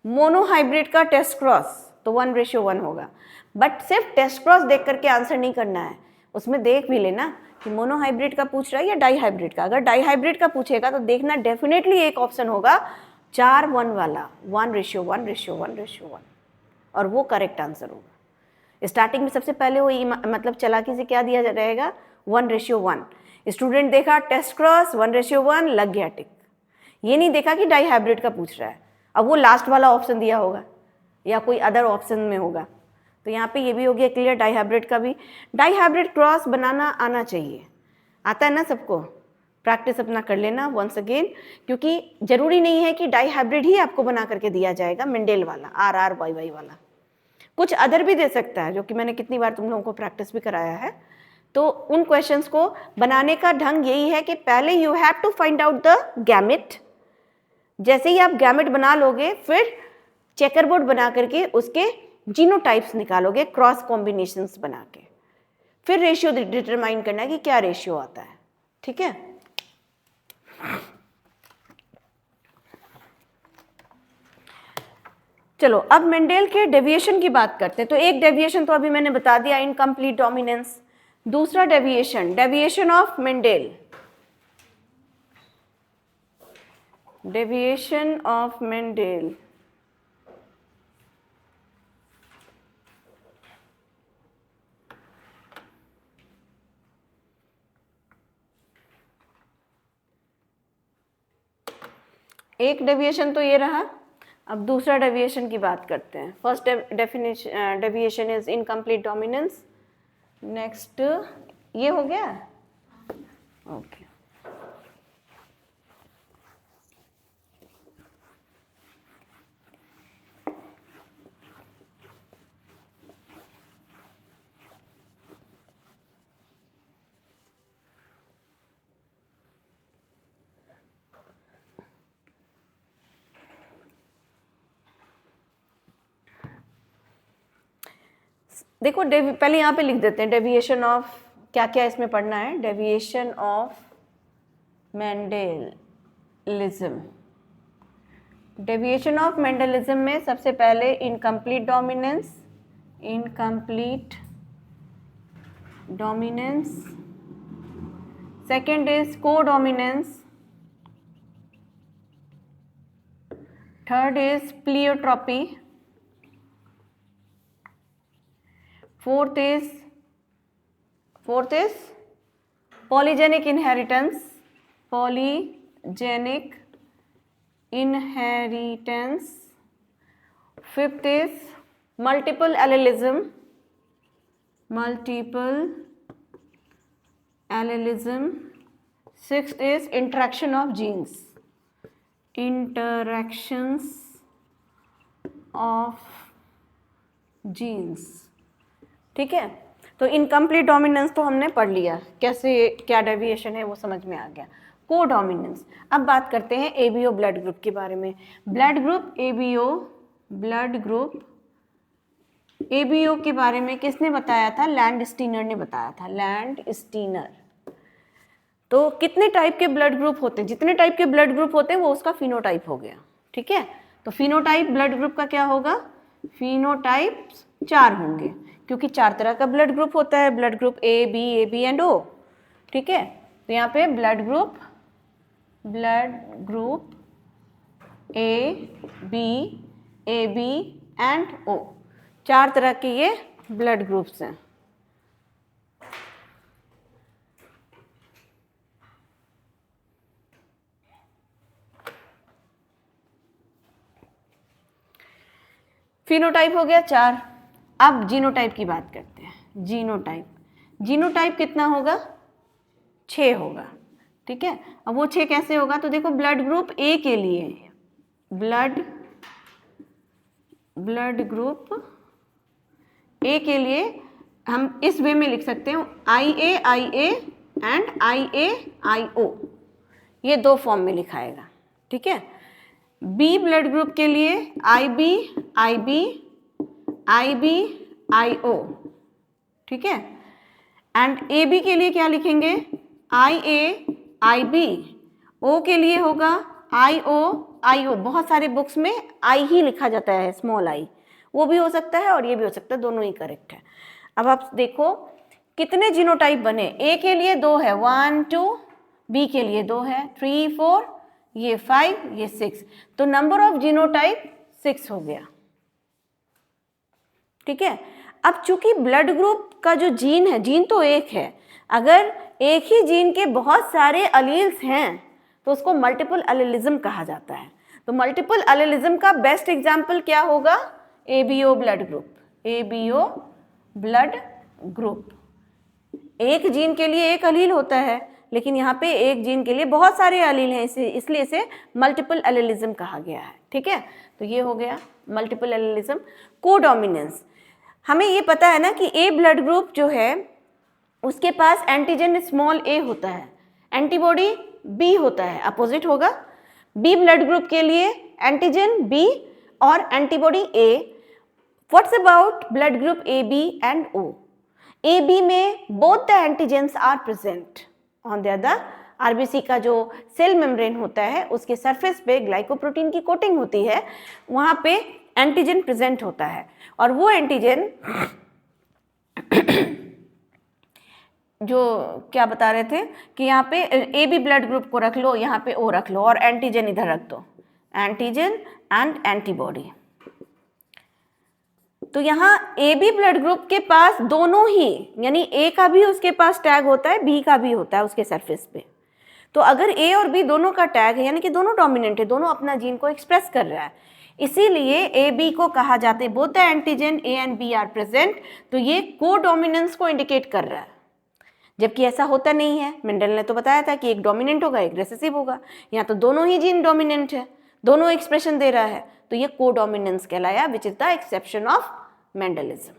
मोनोहाइब्रिड का टेस्ट क्रॉस तो 1:1 होगा, बट सिर्फ टेस्ट क्रॉस देख करके आंसर नहीं करना है, उसमें देख भी लेना कि मोनोहाइब्रिड का पूछ रहा है या डाईहाइब्रिड का। अगर डाईहाइब्रिड का पूछेगा तो देखना डेफिनेटली एक ऑप्शन होगा 4:1 वाला, 1:1:1:1, और वो करेक्ट आंसर होगा। स्टार्टिंग में सबसे पहले वो मतलब चालाकी से क्या दिया रहेगा? 1:1। स्टूडेंट देखा टेस्ट क्रॉस 1:1, लग गया टिक। ये नहीं देखा कि डाईहाइब्रिड का पूछ रहा है, अब वो लास्ट वाला ऑप्शन दिया होगा या कोई अदर ऑप्शन में होगा। तो यहाँ पे ये भी हो गया क्लियर डाईहाइब्रिड का भी। डाईहाइब्रिड क्रॉस बनाना आना चाहिए, आता है ना सबको? प्रैक्टिस अपना कर लेना वंस अगेन, क्योंकि जरूरी नहीं है कि डाईहाइब्रिड ही आपको बना करके दिया जाएगा, मेंडेल वाला RRYY वाला, कुछ अदर भी दे सकता है, जो कि मैंने कितनी बार तुम लोगों को प्रैक्टिस भी कराया है। तो उन क्वेश्चंस को बनाने का ढंग यही है कि पहले you have to find out the gamete. जैसे ही आप गैमेट बना लोगे फिर चेकर बोर्ड बना करके उसके जीनोटाइप्स निकालोगे, क्रॉस कॉम्बिनेशंस बना के, फिर रेशियो डिटरमाइन करना है कि क्या रेशियो आता है। ठीक है, चलो अब मेंडेल के डेविएशन की बात करते हैं। तो एक डेविएशन तो अभी मैंने बता दिया, इनकम्प्लीट डोमिनेंस। दूसरा deviation, deviation of Mendel, deviation of Mendel. एक डेविएशन तो ये रहा, अब दूसरा डेविएशन की बात करते हैं। First deviation is incomplete dominance. Next ये हो गया, ओके। देखो पहले यहाँ पे लिख देते हैं डेविएशन ऑफ, क्या क्या इसमें पढ़ना है। Deviation of Mendelism. Deviation of Mendelism में सबसे पहले incomplete dominance, incomplete dominance. Second is codominance. Third is pleiotropy. Fourth is polygenic inheritance, polygenic inheritance. Fifth is multiple allelism, multiple allelism. Sixth is interaction of genes, interactions of genes. ठीक है, तो इनकम्प्लीट डोमिनेंस तो हमने पढ़ लिया, कैसे क्या डेविएशन है वो समझ में आ गया। कोडोमिनेंस, अब बात करते हैं एबीओ ब्लड ग्रुप के बारे में। Blood group ABO, blood group ABO के बारे में किसने बताया था? लैंडस्टीनर ने बताया था, लैंडस्टीनर। तो कितने टाइप के ब्लड ग्रुप होते हैं? जितने टाइप के ब्लड ग्रुप होते हैं वो उसका फिनोटाइप हो गया। ठीक है, तो फिनोटाइप ब्लड ग्रुप का क्या होगा? फिनोटाइप 4 होंगे, क्योंकि 4 तरह का ब्लड ग्रुप होता है, blood group A B and O. ठीक है, तो यहाँ पे blood group A B and O, 4 तरह के ये ब्लड ग्रुप्स हैं। फिनोटाइप हो गया 4। अब जीनोटाइप की बात करते हैं। जीनोटाइप कितना होगा? 6 होगा, ठीक है। अब वो 6 कैसे होगा? तो देखो ब्लड ग्रुप ए के लिए, ब्लड ग्रुप ए के लिए हम इस वे में लिख सकते हैं IA एंड IAIO, ये 2 फॉर्म में लिखाएगा, ठीक है। बी ब्लड ग्रुप के लिए IBIO, ठीक है। एंड AB के लिए क्या लिखेंगे? IAIB। O के लिए होगा IOIO। बहुत सारे बुक्स में I ही लिखा जाता है, स्मॉल I, वो भी हो सकता है और ये भी हो सकता है, दोनों ही करेक्ट है। अब आप देखो कितने जीनोटाइप बने। A के लिए 2 है, 1 2, B के लिए 2 है, 3 4, ये 5, ये 6, तो नंबर ऑफ जीनोटाइप 6 हो गया, ठीक है। अब चूंकि ब्लड ग्रुप का जो जीन है, जीन तो एक है, अगर एक ही जीन के बहुत सारे अलील्स हैं तो उसको मल्टीपल एलिलिज्म कहा जाता है। तो मल्टीपल एलिलिज्म का बेस्ट एग्जांपल क्या होगा? ABO blood group. एक जीन के लिए एक अलील होता है, लेकिन यहाँ पे एक जीन के लिए बहुत सारे अलील हैं, इसलिए इसे मल्टीपल एलिलिज्म कहा गया है, ठीक है। तो ये हो गया मल्टीपल एलिलिज्म। कोडोमिनेंस, हमें ये पता है ना कि ए ब्लड ग्रुप जो है उसके पास एंटीजन स्मॉल a होता है, एंटीबॉडी B होता है, अपोजिट होगा। बी ब्लड ग्रुप के लिए एंटीजन B और antibody A। What's about blood group AB and O? AB में both the antigens are present. On the other, RBC का जो सेल मेम्ब्रेन होता है उसके सरफेस पे ग्लाइकोप्रोटीन की कोटिंग होती है, वहाँ पे एंटीजन प्रेजेंट होता है, और वो एंटीजन जो क्या बता रहे थे कि यहाँ पे AB ब्लड ग्रुप को रख लो, यहाँ पे O रख लो, और एंटीजन इधर रख दो, एंटीजन एंड एंटीबॉडी। तो यहाँ AB ब्लड ग्रुप के पास दोनों ही, यानी A का भी उसके पास टैग होता है, B का भी होता है उसके सरफेस पे। तो अगर A और B दोनों का टैग है, यानी कि दोनों डोमिनेंट है, दोनों अपना जीन को एक्सप्रेस कर रहा है, इसीलिए AB को कहा जाता है both the antigen A and B are present. तो ये कोडोमिनेंस को इंडिकेट कर रहा है, जबकि ऐसा होता नहीं है। मेंडल ने तो बताया था कि एक डोमिनेंट होगा, एक रिसेसिव होगा। यहाँ तो दोनों ही जीन डोमिनेंट है, दोनों एक्सप्रेशन दे रहा है, तो ये कोडोमिनेंस कहलाया, which is the exception of Mendelism,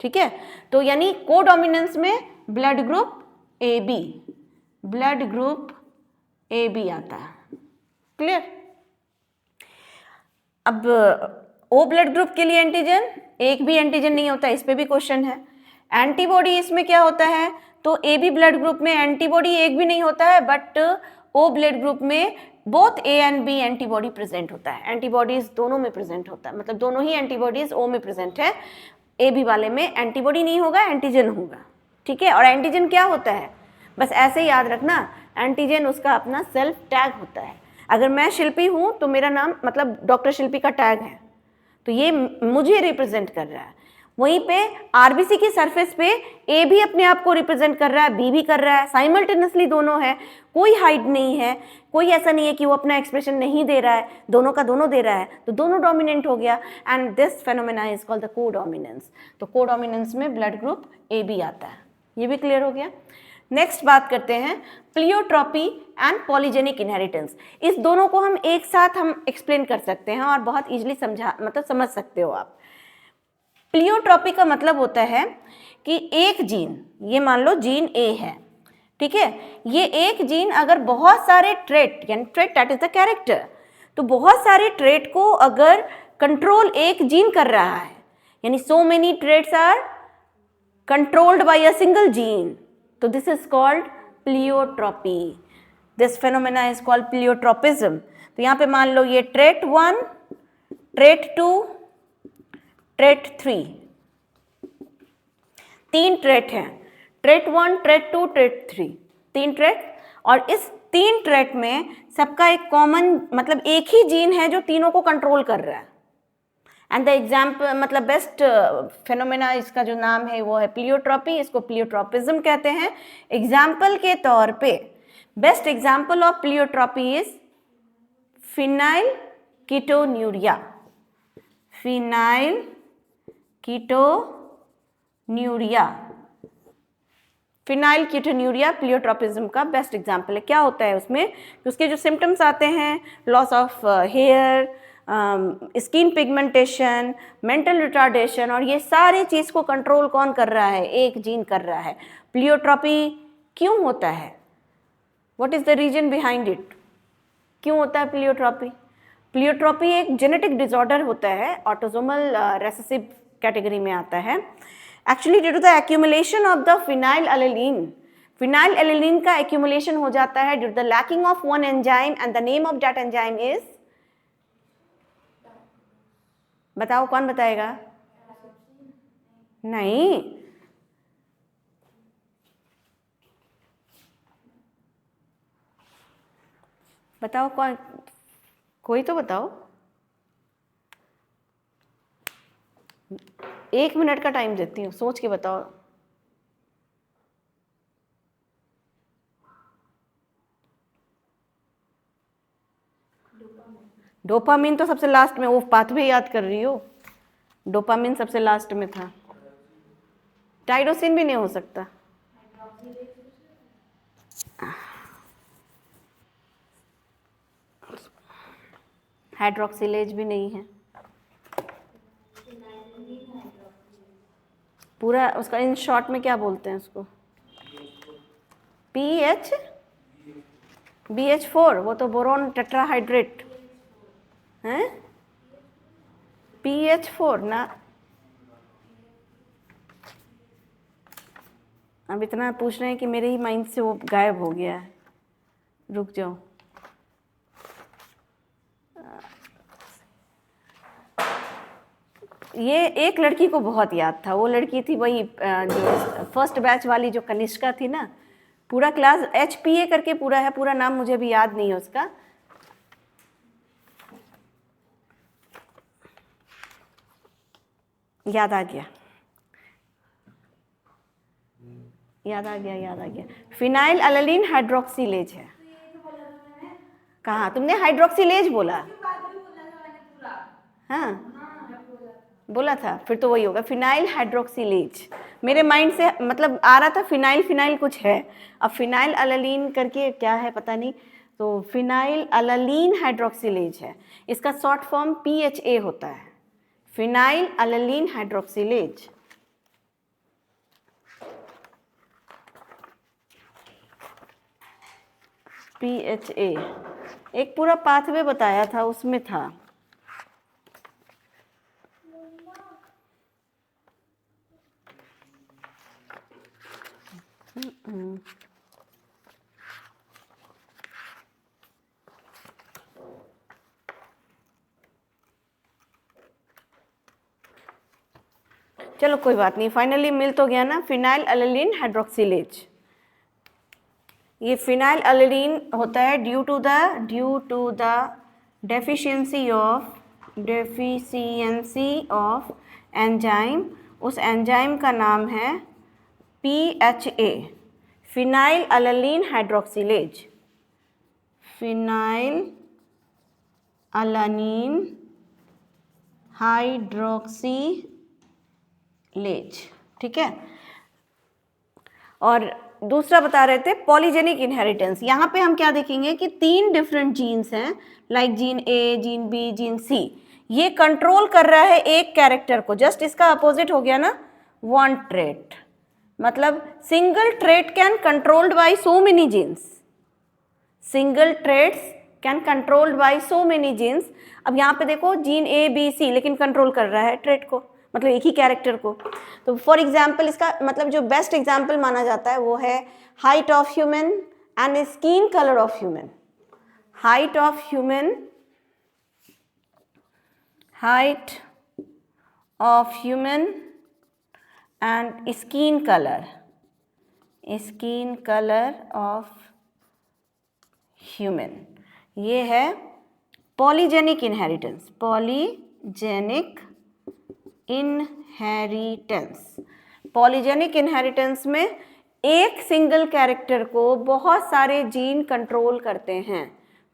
ठीक है। तो यानी कोडोमिनेंस में ब्लड ग्रुप AB आता है, क्लियर। अब O ब्लड ग्रुप के लिए एंटीजन, एक भी एंटीजन नहीं होता, इस पे भी क्वेश्चन है। एंटीबॉडी इसमें क्या होता है? तो AB ब्लड ग्रुप में एंटीबॉडी एक भी नहीं होता है, बट O ब्लड ग्रुप में both A and B antibody present होता है, एंटीबॉडीज दोनों में प्रेजेंट होता है, मतलब दोनों ही एंटीबॉडीज O में प्रेजेंट है। AB वाले में एंटीबॉडी नहीं होगा, एंटीजन होगा, ठीक है। और एंटीजन क्या होता है? बस ऐसे ही याद रखना, एंटीजन उसका अपना सेल्फ टैग होता है। अगर मैं शिल्पी हूँ तो मेरा नाम मतलब डॉक्टर शिल्पी का टैग है, तो ये मुझे रिप्रेजेंट कर रहा है। वहीं पे आरबीसी की सरफेस पे ए भी अपने आप को रिप्रेजेंट कर रहा है, बी भी कर रहा है, साइमल्टेनियसली दोनों है, कोई हाइड नहीं है, कोई ऐसा नहीं है कि वो अपना एक्सप्रेशन नहीं दे रहा है, दोनों का दोनों दे रहा है, तो दोनों डोमिनेंट हो गया, and this phenomena is called the codominance. तो कोडोमिनेंस में ब्लड ग्रुप ए बी आता है, ये भी क्लियर हो गया। नेक्स्ट बात करते हैं प्लियोट्रॉपी एंड पॉलीजेनिक इनहेरिटेंस। इस दोनों को हम एक साथ एक्सप्लेन कर सकते हैं और बहुत इजीली समझ सकते हो आप। प्लियोट्रॉपी का मतलब होता है कि एक जीन, ये मान लो जीन ए है, ठीक है, ये एक जीन अगर बहुत सारे ट्रेट, यानी trait that is the character, तो बहुत सारे ट्रेट को अगर कंट्रोल एक जीन कर रहा है, यानी so many traits are controlled by a single gene, तो this is called pleiotropy. This phenomena is called pleiotropism. तो यहाँ पे मान लो ये ट्रेट 1, ट्रेट 2, ट्रेट 3, 3 ट्रेट हैं, ट्रेट 1, ट्रेट 2, ट्रेट 3, 3 ट्रेट, और इस 3 ट्रेट में सबका एक कॉमन मतलब एक ही जीन है जो तीनों को कंट्रोल कर रहा है। एंड द एग्जाम्पल मतलब बेस्ट फेनोमेना इसका जो नाम है वो है प्लियोट्रॉपी, इसको प्लियोट्रॉपिज्म कहते हैं। एग्जाम्पल के तौर पे best example of pleiotropy is phenylketonuria. Phenylketonuria. Phenylketonuria pleiotropism का बेस्ट एग्जाम्पल है। क्या होता है उसमें, उसके जो सिम्टम्स आते हैं, loss of hair, skin pigmentation, mental retardation, और ये सारी चीज़ को कंट्रोल कौन कर रहा है, एक जीन कर रहा है। प्लियोट्रोपी क्यों होता है, what is the reason behind it, क्यों होता है प्लियोट्रोपी? प्लियोट्रोपी एक जेनेटिक डिसऑर्डर होता है, ऑटोसोमल रेसेसिव कैटेगरी में आता है। Actually due to the accumulation of the phenylalanine, phenylalanine का एक्यूमुलेशन हो जाता है due to the lacking of one enzyme, and the name of that enzyme is, बताओ कौन बताएगा? नहीं, बताओ कौन, कोई तो बताओ। 1 मिनट का टाइम देती हूँ, सोच के बताओ। डोपामिन तो सबसे लास्ट में, वो पाथवे याद कर रही हो, डोपामिन सबसे लास्ट में था। टाइरोसिन भी नहीं हो सकता। हाइड्रोक्सिलेज भी नहीं है। पूरा उसका इन शॉर्ट में क्या बोलते हैं उसको? BH4, वो तो बोरोन टेट्राहाइड्रेट है। BH4 ना, अब इतना पूछ रहे हैं कि मेरे ही माइंड से वो गायब हो गया है, रुक जाओ। ये एक लड़की को बहुत याद था, वो लड़की थी वही जो फर्स्ट बैच वाली, जो कनिष्का थी ना, पूरा क्लास HPA करके पूरा है, पूरा नाम मुझे भी याद नहीं है उसका। याद आ गया, याद आ गया, याद आ गया। फिनाइल एलेलीन हाइड्रोक्सिलेज है। कहाँ तुमने हाइड्रोक्सिलेज बोला? हाँ बोला था, फिर तो वही होगा, फिनाइल हाइड्रोक्सिलेज। मेरे माइंड से मतलब आ रहा था फिनाइल, फिनाइल कुछ है, अब फिनाइल एलेलीन करके क्या है पता नहीं, तो फिनाइल एलेलीन हाइड्रोक्सिलेज है, इसका शॉर्ट फॉर्म PHA होता है, फिनाइल एलेलीन हाइड्रोक्सिलेज। PHA एक पूरा पाथवे बताया था, उसमें था। चलो कोई बात नहीं, फाइनली मिल तो गया ना, फिनाइल एलेलीन हाइड्रोक्सिलेज। ये फिनाइल एलेलीन होता है due to the deficiency of enzyme, उस एंजाइम का नाम है PHA, phenylalanine hydroxylase. Phenylalanine hydroxylase, ठीक है। और दूसरा बता रहे थे पॉलीजेनिक इनहेरिटेंस। यहाँ पे हम क्या देखेंगे कि 3 डिफरेंट जीन्स हैं, like gene A, gene B, gene C, ये कंट्रोल कर रहा है एक कैरेक्टर को। जस्ट इसका अपोजिट हो गया ना, वन ट्रेट, मतलब single trait can controlled by so many genes, single traits can controlled by so many genes. अब यहाँ पे देखो जीन A, B, C, लेकिन कंट्रोल कर रहा है ट्रेट को, मतलब एक ही कैरेक्टर को। तो फॉर एग्जाम्पल इसका मतलब जो बेस्ट एग्जाम्पल माना जाता है वो है height of human and skin colour of human. Height of human, height of human and skin colour of human, ये है polygenic inheritance. Polygenic inheritance, polygenic inheritance में एक सिंगल कैरेक्टर को बहुत सारे जीन कंट्रोल करते हैं,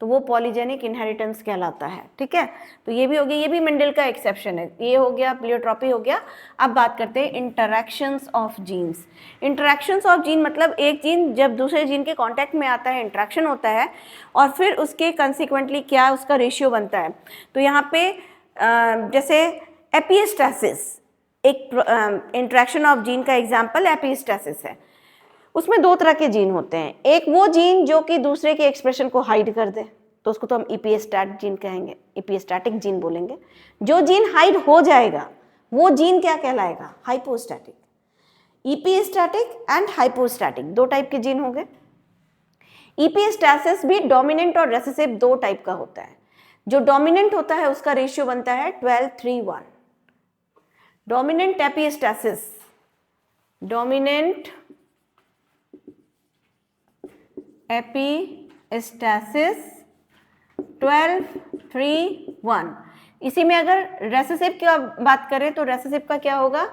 तो वो पॉलीजेनिक इनहेरिटेंस कहलाता है। ठीक है, तो ये भी हो गया, ये भी मेंडल का एक्सेप्शन है। ये हो गया, प्लियोट्रॉपी हो गया। अब बात करते हैं interactions of genes. Interactions of gene मतलब एक जीन जब दूसरे जीन के कांटेक्ट में आता है, इंटरैक्शन होता है, और फिर उसके कंसिक्वेंटली क्या उसका रेशियो बनता है। तो यहाँ पे जैसे एपिस्टासिस एक इंटरैक्शन ऑफ जीन का एग्जाम्पल एपिस्टासिस है। उसमें दो तरह के जीन होते हैं, एक वो जीन जो कि दूसरे के एक्सप्रेशन को हाइड कर दे, तो उसको तो हम इपिस्टैट जीन कहेंगे, इपिस्टैटिक जीन बोलेंगे। जो जीन हाइड हो जाएगा वो जीन क्या कहलाएगा? हाइपोस्टैटिक। इपिस्टैटिक एंड हाइपोस्टैटिक दो टाइप के जीन हो गए। इपिस्टैसिस भी डोमिनेंट और रेसेसिव दो टाइप का होता है। जो डोमिनेंट होता है उसका रेशियो बनता है 12:3:1। Dominant epistasis, dominant epistasis 12:3:1। इसी में अगर रेसेसिव की बात करें तो रेसेसिव का क्या होगा?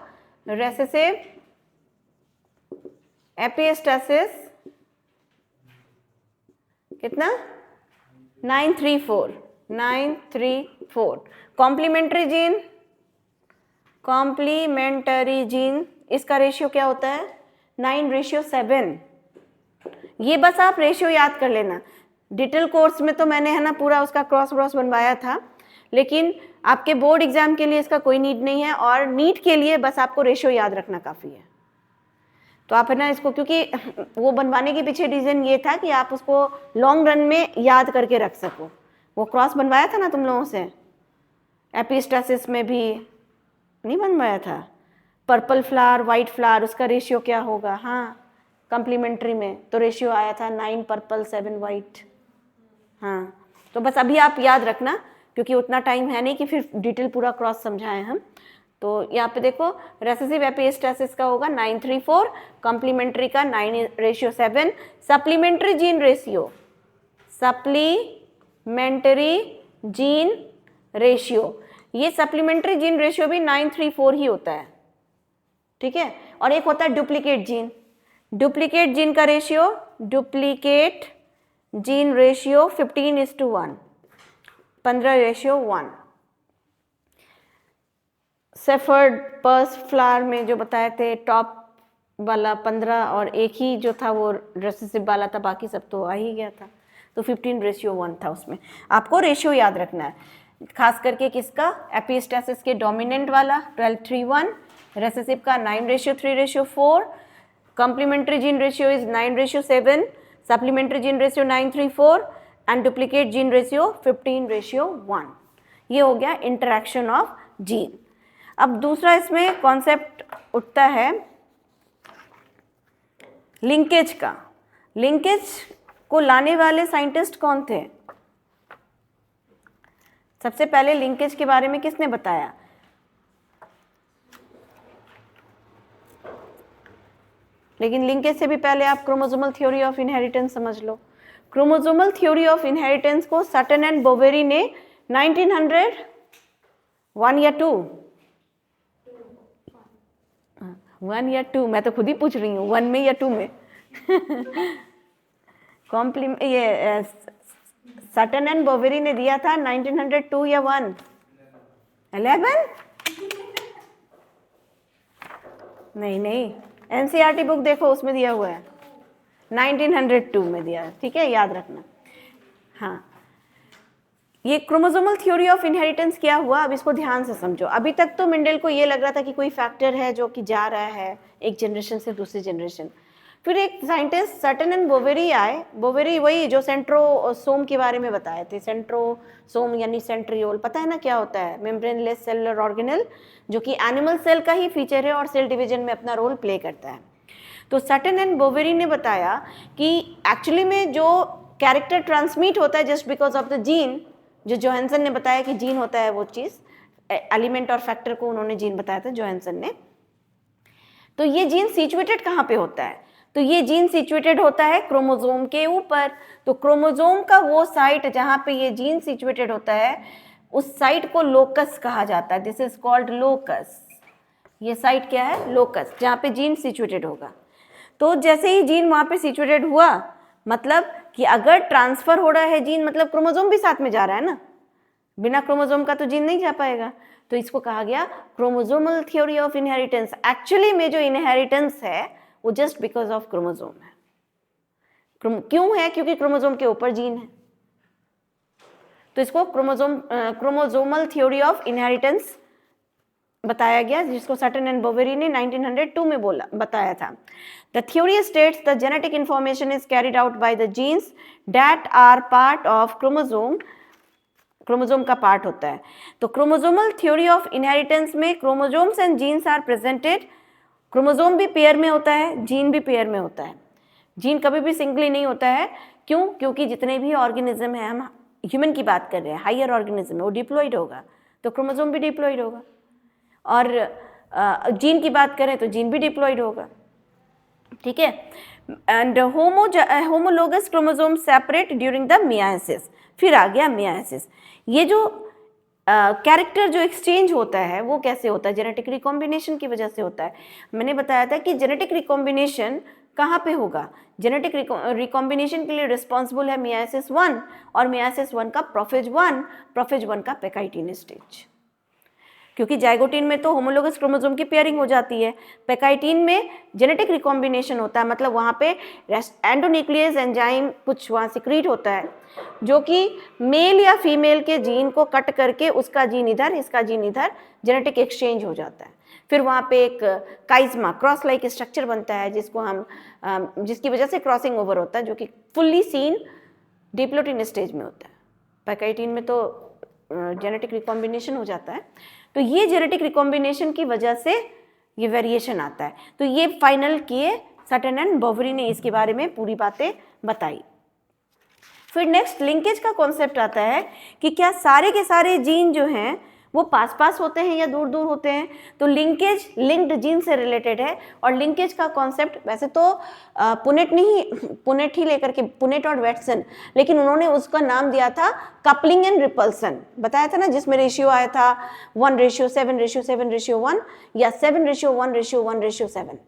रेसेसिव एपिस्टैसिस कितना? 9:3:4। कॉम्प्लीमेंट्री जीन, कॉम्प्लीमेंटरी जीन, इसका रेशियो क्या होता है? 9:7। ये बस आप रेशियो याद कर लेना। डिटेल कोर्स में तो मैंने है ना पूरा उसका क्रॉस व्रॉस बनवाया था, लेकिन आपके बोर्ड एग्जाम के लिए इसका कोई नीड नहीं है, और नीट के लिए बस आपको रेशियो याद रखना काफ़ी है। तो आप है ना इसको, क्योंकि वो बनवाने के पीछे रीज़न ये था कि आप उसको लॉन्ग रन में याद करके रख सको। वो क्रॉस बनवाया था ना तुम लोगों से, एपिस्टासिस में भी नहीं बनवाया था? पर्पल फ्लावर, वाइट फ्लावर, उसका रेशियो क्या होगा? हाँ, कम्प्लीमेंट्री में तो रेशियो आया था 9 पर्पल 7 वाइट। हाँ, तो बस अभी आप याद रखना, क्योंकि उतना टाइम है नहीं कि फिर डिटेल पूरा क्रॉस समझाएं हम। तो यहाँ पे देखो, रेसेसिव एपिस्टासिस का होगा 9:3:4, कॉम्प्लीमेंट्री का 9:7। Supplementary gene ratio, supplementary gene ratio, ये सप्लीमेंट्री जीन रेशियो भी 9:3:4 ही होता है। ठीक है, और एक होता है डुप्लीकेट जीन। डुप्लीकेट जीन का ratio, duplicate gene ratio 15:1, 15:1। Shepherd purse flower में जो बताए थे, टॉप वाला 15 और एक ही जो था वो रेसेसिव वाला था, बाकी सब तो आ ही गया था। तो 15:1 था उसमें। आपको रेशियो याद रखना है, खास करके किसका? एपिस्टासिस के डोमिनेंट वाला 12:3:1, रेसेसिव का 9:3:4, complementary gene ratio is 9:7, supplementary gene ratio 9:3:4 and duplicate gene ratio 15:1। ये हो गया इंटरैक्शन ऑफ जीन। अब दूसरा इसमें कॉन्सेप्ट उठता है लिंकेज का। लिंकेज को लाने वाले साइंटिस्ट कौन थे? सबसे पहले लिंकेज के बारे में किसने बताया? लेकिन लिंकेज से भी पहले आप क्रोमोसोमल थ्योरी ऑफ इनहेरिटेंस समझ लो। क्रोमोसोमल थ्योरी ऑफ इनहेरिटेंस को सटन एंड बोवेरी ने 1901 या 2, 1 या 2, मैं तो खुद ही पूछ रही हूँ 1 में या 2 में। ये सटन एंड बोवेरी ने दिया था 1902 या 1? 11? नहीं, एनसीईआरटी बुक देखो, उसमें दिया हुआ है 1902 में दिया है। ठीक है, याद रखना। हाँ, ये क्रोमोसोमल थ्योरी ऑफ इनहेरिटेंस क्या हुआ, अब इसको ध्यान से समझो। अभी तक तो मेंडल को ये लग रहा था कि कोई फैक्टर है जो कि जा रहा है एक जनरेशन से दूसरी जनरेशन। फिर एक साइंटिस्ट सटन एंड बोवेरी आए। बोवेरी वही जो सेंट्रोसोम के बारे में बताए थे। सेंट्रोसोम यानी सेंट्रियोल, पता है ना क्या होता है? मेम्ब्रेनलेस सेलुलर ऑर्गेनेल, जो कि एनिमल सेल का ही फीचर है और सेल डिवीजन में अपना रोल प्ले करता है। तो सटन एंड बोवेरी ने बताया कि एक्चुअली में जो कैरेक्टर ट्रांसमिट होता है just because of the gene, जो जोहानसन ने बताया कि जीन होता है वो चीज़, एलिमेंट और फैक्टर को उन्होंने जीन बताया था जोहानसन ने। तो ये जीन सिचुएटेड कहाँ पे होता है? तो ये जीन सिचुएटेड होता है क्रोमोसोम के ऊपर। तो क्रोमोसोम का वो साइट जहाँ पे ये जीन सिचुएटेड होता है, उस साइट को लोकस कहा जाता है। This is called locus. ये साइट क्या है? लोकस, जहाँ पे जीन सिचुएटेड होगा। तो जैसे ही जीन वहाँ पे सिचुएटेड हुआ, मतलब कि अगर ट्रांसफर हो रहा है जीन मतलब क्रोमोसोम भी साथ में जा रहा है ना, बिना क्रोमोसोम का तो जीन नहीं जा पाएगा। तो इसको कहा गया chromosomal theory of inheritance. Actually में जो इनहेरिटेंस है वो जस्ट बिकॉज ऑफ क्रोमोसोम है। क्यों है? क्योंकि क्रोमोसोम के ऊपर जीन है। तो इसको क्रोमोसोमल थ्योरी ऑफ इनहेरिटेंस बताया गया, जिसको सटन एंड बोवेरी ने 1902 में बताया था। The theory states the genetic information is carried out by the genes that are part of chromosome. Chromosome का पार्ट होता है। तो क्रोमोसोमल थ्योरी ऑफ इनहेरिटेंस में chromosomes and genes are presented. Chromosome भी पेयर में होता है, जीन भी पेयर में होता है। जीन कभी भी सिंगली नहीं होता है। क्यों? क्योंकि जितने भी ऑर्गेनिज्म है, हम ह्यूमन की बात कर रहे हैं, हायर ऑर्गेनिज्म है, वो डिप्लॉइड होगा तो क्रोमोसोम भी डिप्लॉइड होगा, और जीन की बात करें तो जीन भी डिप्लॉइड होगा। ठीक है। And homologous chromosome separate during the myiasis. फिर आ गया मियासिस। ये जो कैरेक्टर जो एक्सचेंज होता है वो कैसे होता है? जेनेटिक रिकॉम्बिनेशन की वजह से होता है। मैंने बताया था कि जेनेटिक रिकॉम्बिनेशन कहाँ पे होगा? जेनेटिक रिकॉम्बिनेशन के लिए रिस्पॉन्सिबल है मियासिस 1, और मियासिस 1 का प्रोफेज 1 का पेकाइटिन स्टेज। क्योंकि जाइगोटिन में तो होमोलोगस क्रोमोसोम की पेयरिंग हो जाती है, पेकाइटिन में जेनेटिक रिकॉम्बिनेशन होता है, मतलब वहाँ पे एंडोन्यूक्लियस एंजाइम कुछ वहाँ सिक्रीट होता है जो कि मेल या फीमेल के जीन को कट करके उसका जीन इधर, इसका जीन इधर, जेनेटिक एक्सचेंज हो जाता है। फिर वहाँ पे एक काइज्मा क्रॉस लाइक स्ट्रक्चर बनता है जिसको हम जिसकी वजह से क्रॉसिंग ओवर होता है, जो कि फुल्ली सीन डिप्लोटिन स्टेज में होता है। पेकाइटिन में तो जेनेटिक रिकॉम्बिनेशन हो जाता है। तो ये जेनेटिक रिकॉम्बिनेशन की वजह से ये वेरिएशन आता है। तो ये फाइनल किए सटन एंड बोवेरी ने, इसके बारे में पूरी बातें बताई। फिर नेक्स्ट लिंकेज का कॉन्सेप्ट आता है कि क्या सारे के सारे जीन जो हैं वो पास पास होते हैं या दूर दूर होते हैं। तो लिंकेज लिंक्ड जीन से रिलेटेड है, और लिंकेज का कॉन्सेप्ट वैसे तो पुनेट ही लेकर के, पुनेट और वेटसन, लेकिन उन्होंने उसका नाम दिया था कपलिंग एंड रिपल्सन। बताया था ना, जिसमें रेशियो आया था 1:7:7:1 या 7:1:1:7।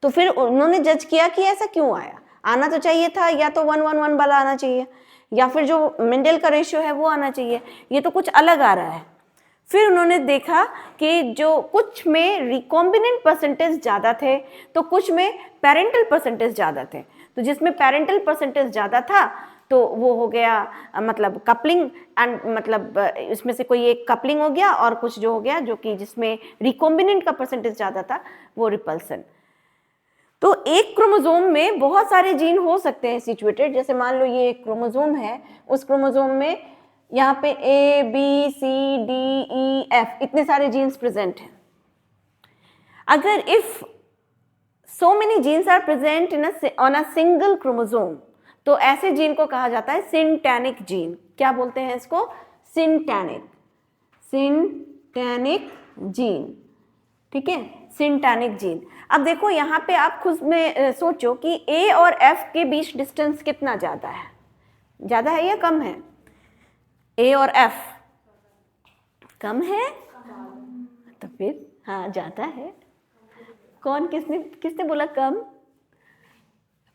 तो फिर उन्होंने जज किया कि ऐसा क्यों आया। आना तो चाहिए था या तो 1:1:1 वाला आना चाहिए, या फिर जो मेंडल का रेशियो है वो आना चाहिए। ये तो कुछ अलग आ रहा है। फिर उन्होंने देखा कि जो कुछ में रिकॉम्बिनेंट परसेंटेज ज़्यादा थे तो कुछ में पेरेंटल परसेंटेज ज़्यादा थे। तो जिसमें पेरेंटल परसेंटेज ज़्यादा था तो वो हो गया मतलब कपलिंग, एंड मतलब इसमें से कोई एक कपलिंग हो गया, और कुछ जो हो गया जो कि जिसमें रिकॉम्बिनेंट का परसेंटेज ज़्यादा था वो रिपल्सन। तो एक क्रोमोसोम में बहुत सारे जीन हो सकते हैं सिचुएटेड। जैसे मान लो ये एक क्रोमोसोम है, उस क्रोमोसोम में यहाँ पे A, B, C, D, E, F इतने सारे जीन्स प्रेजेंट हैं। अगर if so many genes are present on a single chromosome, तो ऐसे जीन को कहा जाता है सिंटैनिक जीन। क्या बोलते हैं इसको? सिंटैनिक जीन। ठीक है, सिंटैनिक जीन। अब देखो यहाँ पे आप खुद में सोचो कि A और F के बीच डिस्टेंस कितना ज़्यादा है? ज़्यादा है या कम है? A और F कम है? तो फिर हाँ ज़्यादा है। कौन, किसने बोला कम?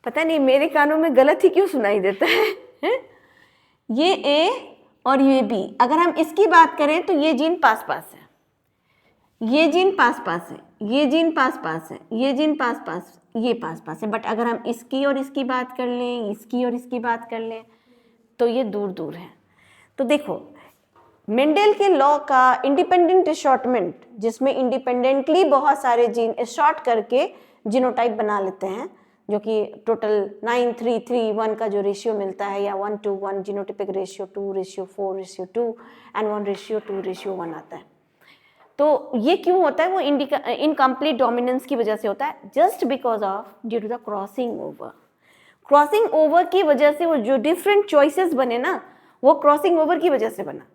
पता नहीं, मेरे कानों में गलत ही क्यों सुनाई देता है? ये A और ये B, अगर हम इसकी बात करें तो ये जीन पास पास है, ये जीन पास पास है, ये जीन पास पास है, ये जीन पास पास, ये पास पास है। बट अगर हम इसकी और इसकी बात कर लें, इसकी और इसकी बात कर लें, तो ये दूर दूर है। तो देखो, मेंडल के लॉ का इंडिपेंडेंट शॉर्टमेंट, जिसमें इंडिपेंडेंटली बहुत सारे जीन शॉर्ट करके जीनोटाइप बना लेते हैं, जो कि टोटल 9:3:3:1 का जो रेशियो मिलता है, या 1:1 जीनोटिपिक रेशियो, 2:4:2 एंड 1:2:1 आता है। तो ये क्यों होता है? वो इनकम्प्लीट डोमिनेंस की वजह से होता है, just because of due to the crossing over. Crossing over की वजह से वो जो डिफरेंट चॉइसेस बने ना, वो क्रॉसिंग ओवर की वजह से बना।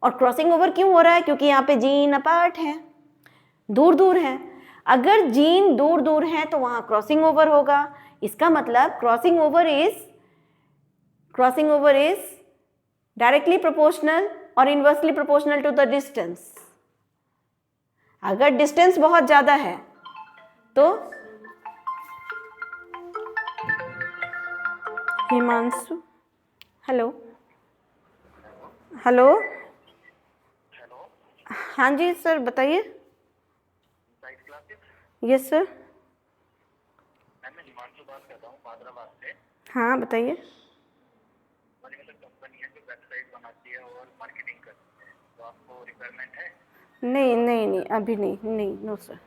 और क्रॉसिंग ओवर क्यों हो रहा है? क्योंकि यहाँ पे जीन अपार्ट है, दूर दूर है। अगर जीन दूर दूर है तो वहाँ क्रॉसिंग ओवर होगा। इसका मतलब crossing over is directly proportional और inversely proportional to the distance. अगर डिस्टेंस बहुत ज़्यादा है तो हिमांशु, हेलो हेलो, हाँ जी सर बताइए। Yes sir. मैं हिमांशु बात कर रहा हूँ हैदराबाद से। हाँ बताइए। हमारी मतलब कंपनी है जो वेबसाइट बनाती है और मार्केटिंग करती है, तो आपको रिक्वायरमेंट है? नहीं नहीं नहीं अभी नहीं, नहीं नो सर।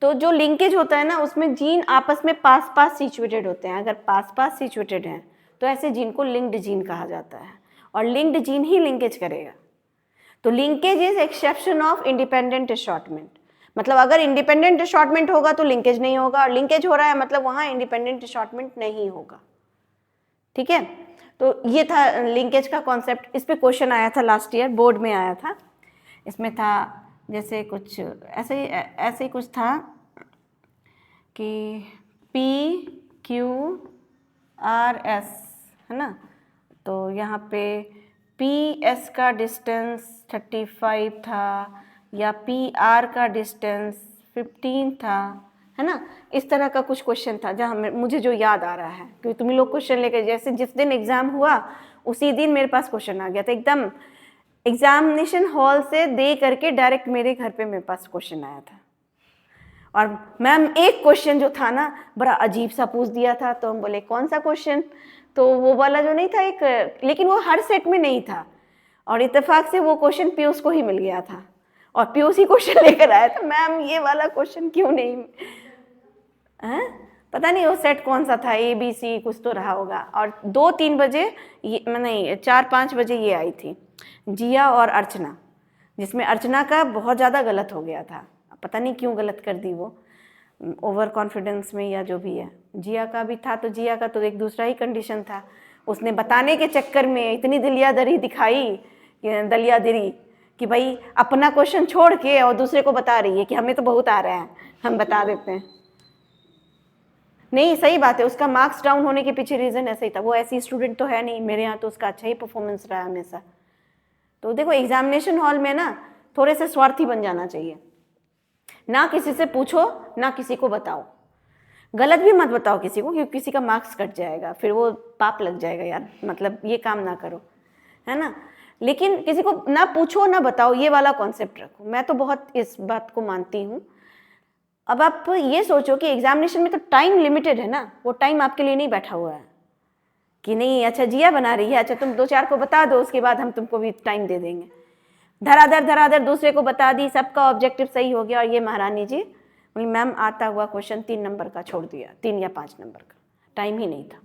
तो जो लिंकेज होता है ना उसमें जीन आपस में पास पास सिचुएटेड होते हैं। अगर पास पास सिचुएटेड हैं तो ऐसे जीन को लिंक्ड जीन कहा जाता है, और लिंक्ड जीन ही लिंकेज करेगा। तो linkage is exception of independent assortment. मतलब अगर इंडिपेंडेंट अशॉर्टमेंट होगा तो लिंकेज नहीं होगा, और लिंकेज हो रहा है मतलब वहां इंडिपेंडेंट अशॉर्टमेंट नहीं होगा। ठीक है, तो ये था लिंकेज का कॉन्सेप्ट। इस पे क्वेश्चन आया था लास्ट ईयर, बोर्ड में आया था। इसमें था जैसे कुछ ऐसे ही कुछ था कि PQRS है ना, तो यहाँ पे PS का डिस्टेंस 35 था या PR का डिस्टेंस 15 था, है ना। इस तरह का कुछ क्वेश्चन था जहाँ मुझे जो याद आ रहा है, क्योंकि तुम लोग क्वेश्चन लेकर जैसे जिस दिन एग्ज़ाम हुआ उसी दिन मेरे पास क्वेश्चन आ गया था। एकदम एग्जामिनेशन हॉल से दे करके डायरेक्ट मेरे घर पे मेरे पास क्वेश्चन आया था। और मैम एक क्वेश्चन जो था ना बड़ा अजीब सा पूछ दिया था, तो हम बोले कौन सा क्वेश्चन, तो वो वाला जो नहीं था एक, लेकिन वो हर सेट में नहीं था, और इत्तेफाक से वो क्वेश्चन पीयूष को ही मिल गया था, और पीयूष ही क्वेश्चन लेकर आया था। मैम ये वाला क्वेश्चन क्यों नहीं है, पता नहीं वो सेट कौन सा था, ABC कुछ तो रहा होगा। और 2-3 बजे ये नहीं 4-5 बजे ये आई थी जिया और अर्चना, जिसमें अर्चना का बहुत ज़्यादा गलत हो गया था, पता नहीं क्यों गलत कर दी वो, ओवर कॉन्फिडेंस में या जो भी है। जिया का भी था, तो जिया का तो एक दूसरा ही कंडीशन था, उसने बताने के चक्कर में इतनी दलियादरी दिखाई, दलियादरी कि भाई अपना क्वेश्चन छोड़ के और दूसरे को बता रही है कि हमें तो बहुत आ रहा है, हम बता देते हैं। नहीं सही बात है, उसका मार्क्स डाउन होने के पीछे रीज़न ऐसा ही था। वो ऐसी स्टूडेंट तो है नहीं, मेरे यहाँ तो उसका अच्छा ही परफॉर्मेंस रहा हमेशा। तो देखो एग्जामिनेशन हॉल में ना थोड़े से स्वार्थी बन जाना चाहिए, ना किसी से पूछो ना किसी को बताओ, गलत भी मत बताओ किसी को, क्योंकि किसी का मार्क्स कट जाएगा, फिर वो पाप लग जाएगा यार, मतलब ये काम ना करो, है ना। लेकिन किसी को ना पूछो ना बताओ, ये वाला कॉन्सेप्ट रखो। मैं तो बहुत इस बात को मानती हूँ। अब आप ये सोचो कि एग्जामिनेशन में तो टाइम लिमिटेड है ना, वो टाइम आपके लिए नहीं बैठा हुआ है कि नहीं अच्छा जिया बना रही है, अच्छा तुम 2-4 को बता दो, उसके बाद हम तुमको भी टाइम दे देंगे। धराधर दूसरे को बता दी, सबका ऑब्जेक्टिव सही हो गया, और ये महारानी जी बोली मैम आता हुआ क्वेश्चन 3 नंबर का छोड़ दिया, 3 या 5 नंबर का, टाइम ही नहीं था।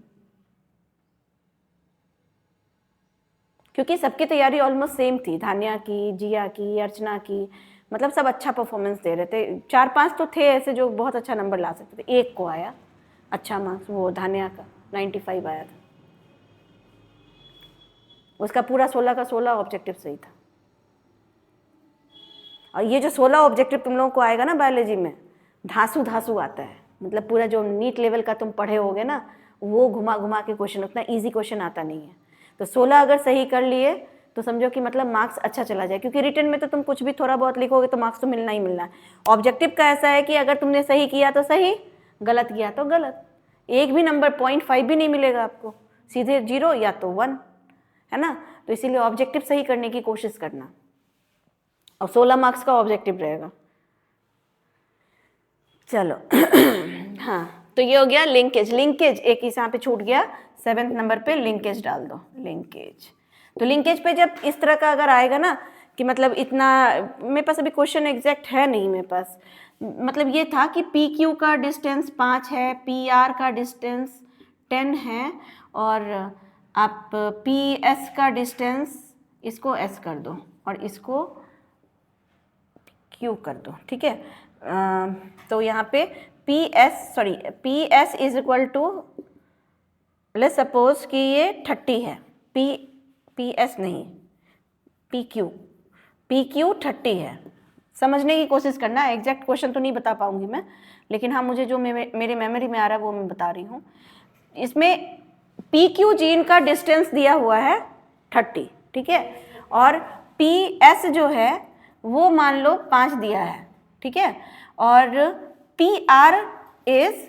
क्योंकि सबकी तैयारी ऑलमोस्ट सेम थी, धान्या की, जिया की, अर्चना की, मतलब सब अच्छा परफॉर्मेंस दे रहे थे। 4-5 तो थे ऐसे जो बहुत अच्छा नंबर ला सकते थे। एक को आया अच्छा मार्क्स, वो धान्या का 95 आया था, उसका पूरा 16 का 16 ऑब्जेक्टिव सही था। और ये जो 16 ऑब्जेक्टिव तुम लोगों को आएगा ना बायोलॉजी में, धांसू धांसू आता है, मतलब पूरा जो नीट लेवल का तुम पढ़े होगे ना वो घुमा घुमा के क्वेश्चन, उतना ईजी क्वेश्चन आता नहीं है। तो 16 अगर सही कर लिए तो समझो कि मतलब मार्क्स अच्छा चला जाए, क्योंकि रिटन में तो तुम कुछ भी थोड़ा बहुत लिखोगे तो मार्क्स तो मिलना ही मिलना है। ऑब्जेक्टिव का ऐसा है कि अगर तुमने सही किया तो सही, गलत किया तो गलत, एक भी नंबर 0.5 भी नहीं मिलेगा आपको, सीधे 0 या तो 1, है ना। तो इसीलिए ऑब्जेक्टिव सही करने की कोशिश करना, और 16 मार्क्स का ऑब्जेक्टिव रहेगा। चलो हाँ, तो ये हो गया लिंकेज। लिंकेज एक ही यहाँ पे छूट गया, 7th नंबर पे लिंकेज डाल दो, लिंकेज। तो लिंकेज पे जब इस तरह का अगर आएगा ना कि मतलब इतना, मेरे पास अभी क्वेश्चन एग्जैक्ट है नहीं मेरे पास, मतलब ये था कि PQ का डिस्टेंस 5 है, PR का डिस्टेंस 10 है, और आप PS का डिस्टेंस इसको S कर दो और इसको Q कर दो, ठीक है। तो यहाँ पे PS is equal to, let's suppose कि ये 30 है, PS नहीं, PQ 30 है। समझने की कोशिश करना, एग्जैक्ट क्वेश्चन तो नहीं बता पाऊंगी मैं, लेकिन हाँ मुझे जो मेरे मेमोरी में आ रहा है वो मैं बता रही हूँ। इसमें PQ जीन का डिस्टेंस दिया हुआ है 30, ठीक है, और PS जो है वो मान लो 5 दिया है, ठीक है, और PR इज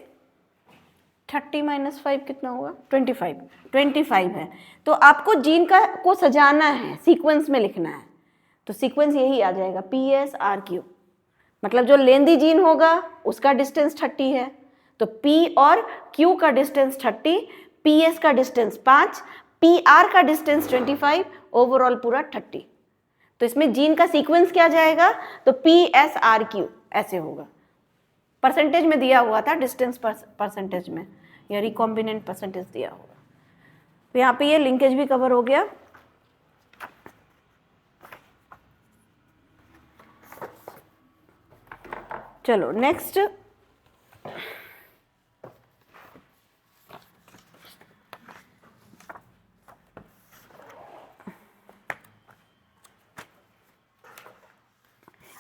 30 - 5 कितना होगा, 25 है। तो आपको जीन को सजाना है, सीक्वेंस में लिखना है, तो सीक्वेंस यही आ जाएगा PSRQ। मतलब जो लेंदी जीन होगा उसका डिस्टेंस 30 है, तो P और Q का डिस्टेंस 30, PS का डिस्टेंस 5, PR का डिस्टेंस 25, ओवरऑल पूरा 30। तो इसमें जीन का सीक्वेंस क्या जाएगा, तो PSRQ ऐसे होगा। परसेंटेज में दिया हुआ था, डिस्टेंस परसेंटेज में या रिकॉम्बिनेंट परसेंटेज दिया होगा। तो यहाँ पे ये लिंकेज भी कवर हो गया। चलो नेक्स्ट,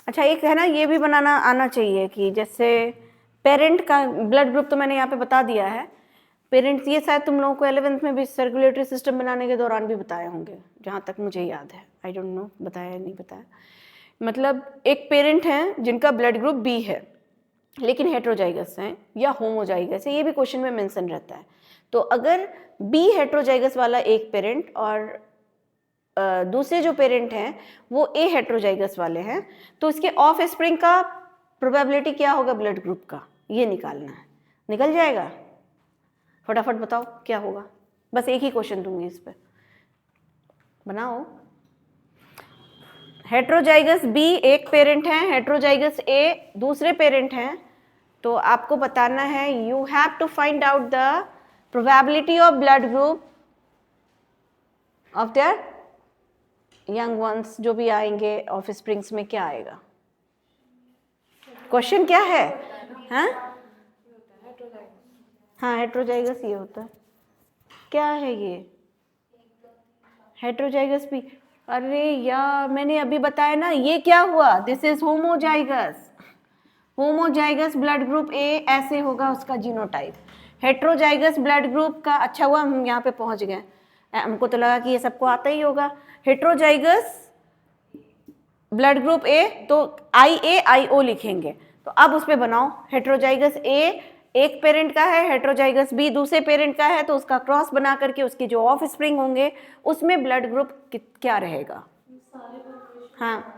अच्छा एक है ना, ये भी बनाना आना चाहिए कि जैसे पेरेंट का ब्लड ग्रुप तो मैंने यहाँ पे बता दिया है। पेरेंट्स ये शायद तुम लोगों को 11th में भी सर्कुलेटरी सिस्टम बनाने के दौरान भी बताए होंगे, जहाँ तक मुझे याद है। आई डोंट नो बताया या नहीं बताया। मतलब एक पेरेंट हैं जिनका ब्लड ग्रुप बी है लेकिन हेट्रोजाइगस हैं या होमोजाइगस है, ये भी क्वेश्चन में मेंशन रहता है। तो अगर बी हेट्रोजाइगस वाला एक पेरेंट और दूसरे जो पेरेंट हैं वो ए हेट्रोजाइगस वाले हैं, तो इसके ऑफ स्प्रिंग का प्रोबेबिलिटी क्या होगा ब्लड ग्रुप का, ये निकालना है। निकल जाएगा? फटाफट बताओ क्या होगा। बस एक ही क्वेश्चन दूंगी इस पे, बनाओ। हेट्रोजाइगस बी एक पेरेंट है, हेट्रोजाइगस ए दूसरे पेरेंट हैं, तो आपको बताना है you have to find out the probability of blood group of their young ones, जो भी आएंगे ऑफ स्प्रिंग्स में क्या आएगा। क्वेश्चन क्या है? हाँ हेट्रोजाइगस ये होता है। क्या है ये हेट्रोजाइगस भी? अरे यार मैंने अभी बताया ना, ये क्या हुआ, this is homozygous. Homozygous blood group ए ऐसे होगा उसका जीनोटाइप। हेट्रोजाइगस ब्लड ग्रुप का, अच्छा हुआ हम यहाँ पे पहुंच गए, हमको तो लगा कि ये सबको आता ही होगा। हेट्रोजाइगस ब्लड ग्रुप ए तो IA/IO लिखेंगे। तो अब उस पे बनाओ, हेट्रोजाइगस ए एक पेरेंट का है, हेट्रोजाइगस बी दूसरे पेरेंट का है, तो उसका क्रॉस बना करके उसके जो ऑफ स्प्रिंग होंगे उसमें ब्लड ग्रुप क्या रहेगा। हाँ